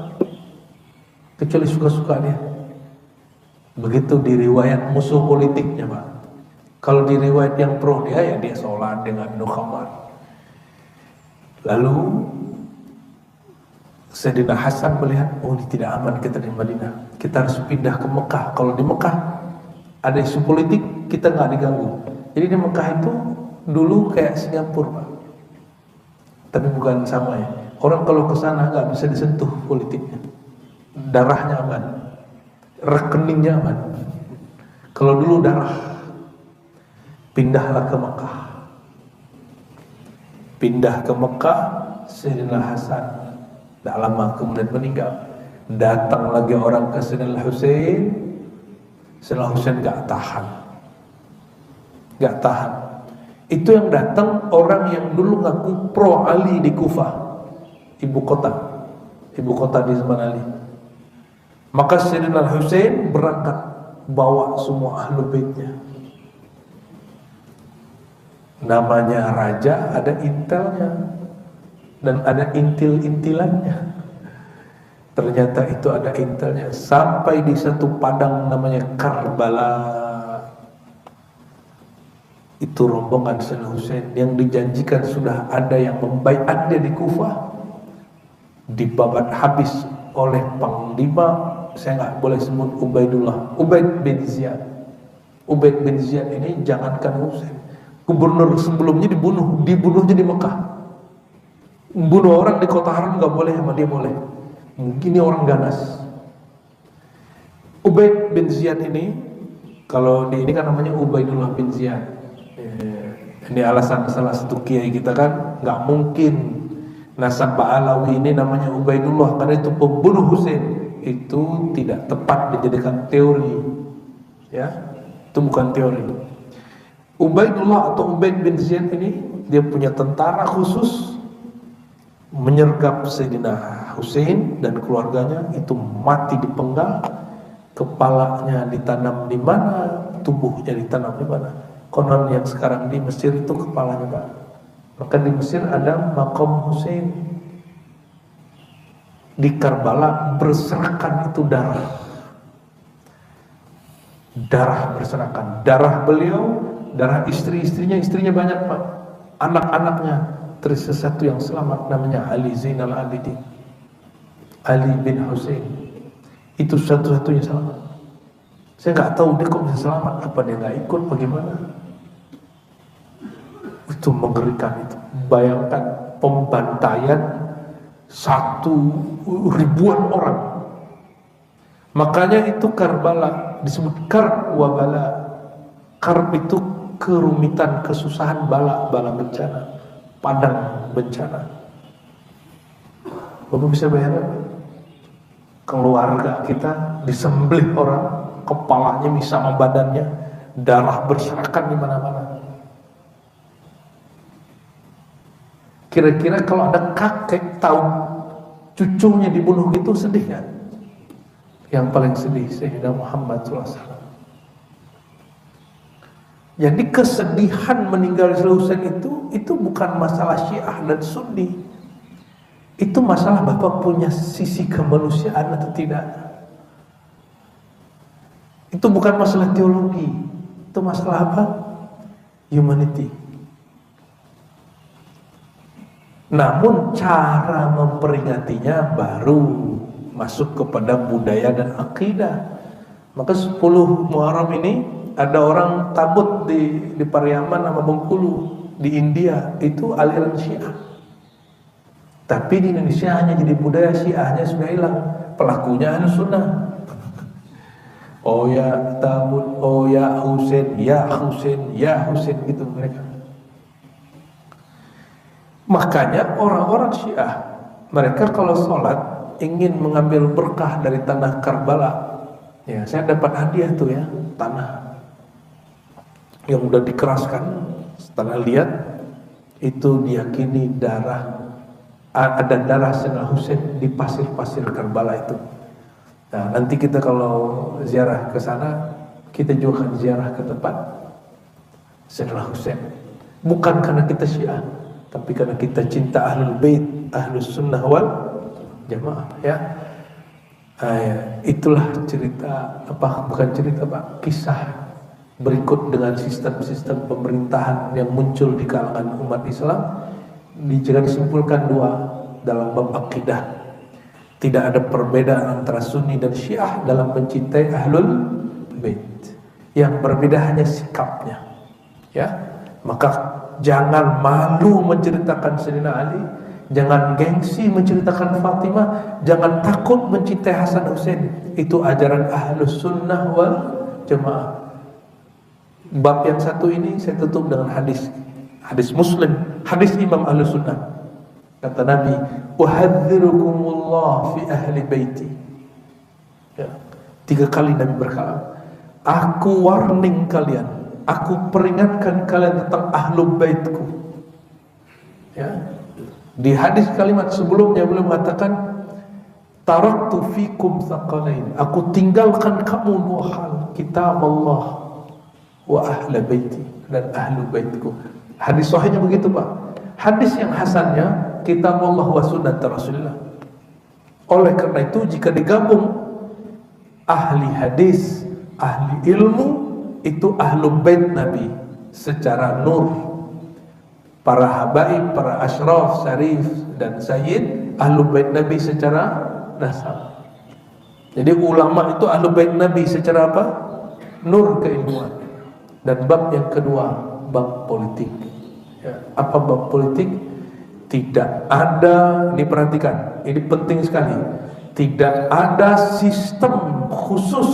kecuali suka-suka dia. Begitu di riwayat musuh politiknya Pak. Kalau di riwayat yang pro dia, ya dia sholat dengan minum khamar. Lalu Sayyidina Hasan melihat, oh ini tidak aman kita di Madinah, kita harus pindah ke Mekah. Kalau di Mekah ada isu politik, kita nggak diganggu. Jadi di Mekah itu dulu kayak Singapura Pak. Tapi bukan sama ya. Orang kalau ke sana nggak bisa disentuh politiknya, darahnya aman. rekeningnya aman. Kalau dulu darah, pindahlah ke Mekah. Pindah ke Mekah, Sayyidina Hasan tak lama kemudian meninggal. Datang lagi orang ke Sayyidina Husain. Sayyidina Husain gak tahan. Itu yang datang orang yang dulu ngaku pro Ali di Kufah, ibu kota di zaman Ali. Maka Sayyidina Husain berangkat bawa semua ahlul baitnya. Namanya raja, ada intelnya dan ada intil-intilannya. Ternyata itu ada intelnya. Sampai di satu padang namanya Karbala, itu rombongan Sayyidina Husain yang dijanjikan sudah ada yang membaiat dia di Kufah, dibabat habis oleh panglima, saya nggak boleh sebut Ubaid bin Ziyad. Ubaid bin Ziyad ini jangankan Husain, gubernur sebelumnya dibunuhnya di Mekah. Bunuh orang di kota haram nggak boleh, sama dia boleh. Mungkin ini orang ganas. Ubaid bin Ziyad ini, kalau di ini kan namanya Ubaidullah bin Ziyad. Ini alasan salah satu kiai kita kan, nggak mungkin nasab Alawi ini namanya Ubaidullah karena itu pembunuh Husain. Itu tidak tepat dijadikan teori, ya, itu bukan teori. Ubaidullah atau Ubaid bin Ziyad ini dia punya tentara khusus menyergap Sayyidina Husain dan keluarganya, itu mati dipenggal, kepalanya ditanam di mana, tubuhnya ditanam di mana. Konon yang sekarang di Mesir itu kepalanya Pak. Maka di Mesir ada makam Husain. Di Karbala berserakan itu darah. Darah berserakan. Darah beliau, darah istrinya banyak Pak. Anak-anaknya, tersisa satu yang selamat namanya Ali Zainal Abidin. Ali bin Husain. Itu satu-satunya selamat. Saya nggak tahu dia kok bisa selamat, apa dia nggak ikut, bagaimana? Itu mengerikan itu. Bayangkan pembantaian 1.000-an orang. Makanya itu Karbala disebut Karb wa Bala. Karb itu kerumitan, kesusahan, bala bencana, padang bencana. Bapak bisa bayangkan keluarga kita disembelih orang, kepalanya sama badannya, darah berserakan di mana-mana. Kira-kira kalau ada kakek tahu cucunya dibunuh gitu, sedih kan? Yang paling sedih Sayyidina Muhammad SAW. Jadi kesedihan meninggal Husain itu bukan masalah Syiah dan Sunni. Itu masalah Bapak punya sisi kemanusiaan atau tidak. Itu bukan masalah teologi. Itu masalah apa? Humanity. Namun cara memperingatinya baru masuk kepada budaya dan akidah. Maka 10 Muharram ini ada orang tabut di Pariaman sama Bengkulu di India, itu aliran Syiah. Tapi di Indonesia hanya jadi budaya, Syiahnya sudah hilang, pelakunya Ahlus Sunnah. Oh ya tabut, oh ya Husain, ya Husain, ya Husain, gitu mereka. Makanya orang-orang Syiah, mereka kalau sholat ingin mengambil berkah dari tanah Karbala. Ya, saya dapat hadiah tuh ya, tanah yang udah dikeraskan. Setelah lihat, itu diyakini ada darah Sayyidina Husain di pasir-pasir Karbala itu. Nah, nanti kita kalau ziarah ke sana, kita juga akan ziarah ke tempat Sayyidina Husain. Bukan karena kita Syiah, tapi karena kita cinta Ahlul Bait, Ahlus Sunnah wal Jamaah, ya. Itulah cerita kisah berikut dengan sistem-sistem pemerintahan yang muncul di kalangan umat Islam. Jika disimpulkan dua dalam bab akidah, tidak ada perbedaan antara Sunni dan Syiah dalam mencintai Ahlul Bait. Yang berbeda hanya sikapnya, ya. Maka jangan malu menceritakan Sayyidina Ali, Jangan gengsi menceritakan Fatimah, jangan takut mencintai Hasan Hussein. Itu ajaran Ahlus Sunnah wal Jamaah. Bab yang satu ini saya tutup dengan hadis Muslim, hadis Imam Ahlus Sunnah. Kata Nabi, "Uhadzirukumullah fi ahli baiti." Ya. 3 kali Nabi berkata, aku warning kalian, aku peringatkan kalian tentang ahlu baitku. Ya. Di hadis kalimat sebelumnya beliau mengatakan, taraktu fikum tsaqalain, aku tinggalkan kamu 2 hal, kitab Allah wa ahla baiti, dan ahlu baitku. Hadis sahihnya begitu Pak. Hadis yang hasannya kitab Allah wa sunnat Rasulullah. Oleh karena itu jika digabung ahli hadis, ahli ilmu, itu ahlu bait Nabi secara nur. Para habaib, para asyraf, syarif dan sayyid, ahlu bait Nabi secara nasab. Jadi ulama itu ahlu bait Nabi secara apa? Nur keilmuan. Dan bab yang kedua, bab politik. Ya, apa bab politik? Tidak ada, ini perhatikan, ini penting sekali. Tidak ada sistem khusus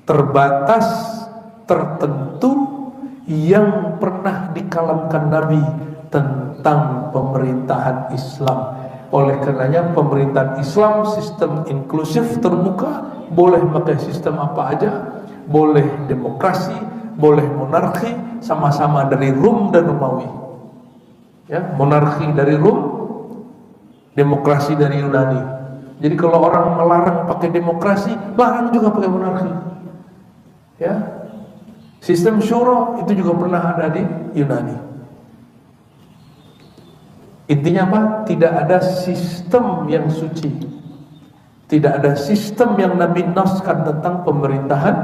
terbatas tertentu yang pernah dikalamkan Nabi tentang pemerintahan Islam. Oleh karenanya pemerintahan Islam sistem inklusif terbuka, boleh pakai sistem apa aja, boleh demokrasi, boleh monarki, sama-sama dari Rum dan Romawi. Ya, monarki dari Rum, demokrasi dari Yunani. Jadi kalau orang melarang pakai demokrasi, larang juga pakai monarki. Ya, sistem syuro itu juga pernah ada di Yunani. Intinya apa? Tidak ada sistem yang suci, tidak ada sistem yang Nabi naskan tentang pemerintahan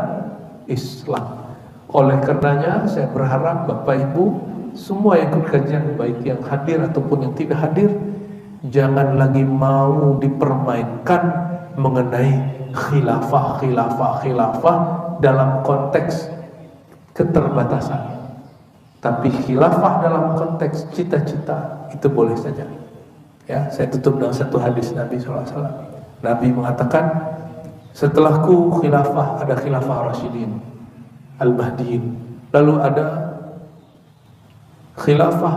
Islam. Oleh karenanya saya berharap Bapak Ibu semua yang ikut kajian, baik yang hadir ataupun yang tidak hadir, jangan lagi mau dipermainkan mengenai khilafah dalam konteks keterbatasan. Tapi khilafah dalam konteks cita-cita itu boleh saja. Ya, saya tutup dengan satu hadis Nabi SAW. Nabi mengatakan, setelahku khilafah ada khilafah Rasyidin, Al-Mahdiin. Lalu ada khilafah,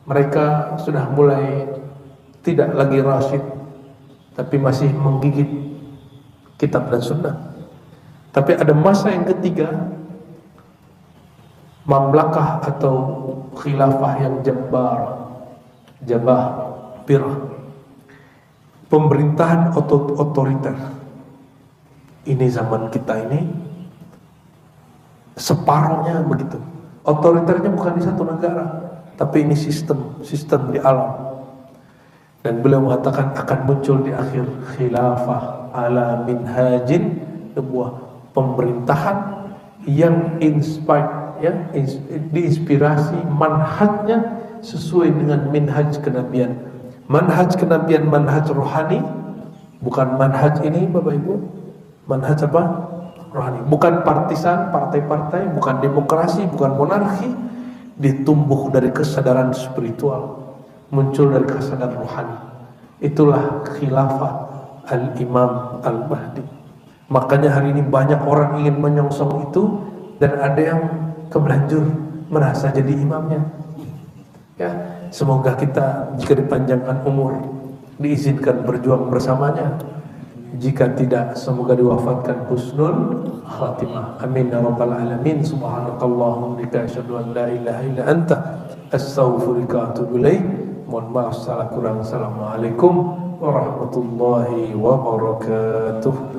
mereka sudah mulai tidak lagi Rasyid, tapi masih menggigit kitab dan sunnah. Tapi ada masa yang ketiga, mamlakah atau khilafah yang birah, pemerintahan otoriter. Ini zaman kita ini separuhnya begitu. Otoriternya bukan di satu negara, tapi ini sistem di alam. Dan beliau mengatakan akan muncul di akhir khilafah ala minhajin, sebuah pemerintahan yang inspired, ya, diinspirasi manhajnya sesuai dengan minhaj kenabian. Manhaj kenabian, manhaj rohani, bukan manhaj ini Bapak Ibu. Manhaj apa? Rohani. Bukan partisan, partai-partai, bukan demokrasi, bukan monarki. Ditumbuh dari kesadaran spiritual, muncul dari kesadaran rohani. Itulah khilafah Al-Imam Al-Mahdi. Makanya hari ini banyak orang ingin menyongsong itu, dan ada yang kebelanjur merasa jadi imamnya. Ya, semoga kita jika dipanjangkan umur diizinkan berjuang bersamanya. Jika tidak, semoga diwafatkan husnul khatimah. Amin ya rabbal alamin. Subhanakallahumma wa bihamdika asyhadu an la ilaha illa anta astaghfiruka wa atubu ilaik. Mohon maaf salah kurang. Assalamualaikum warahmatullahi wabarakatuh.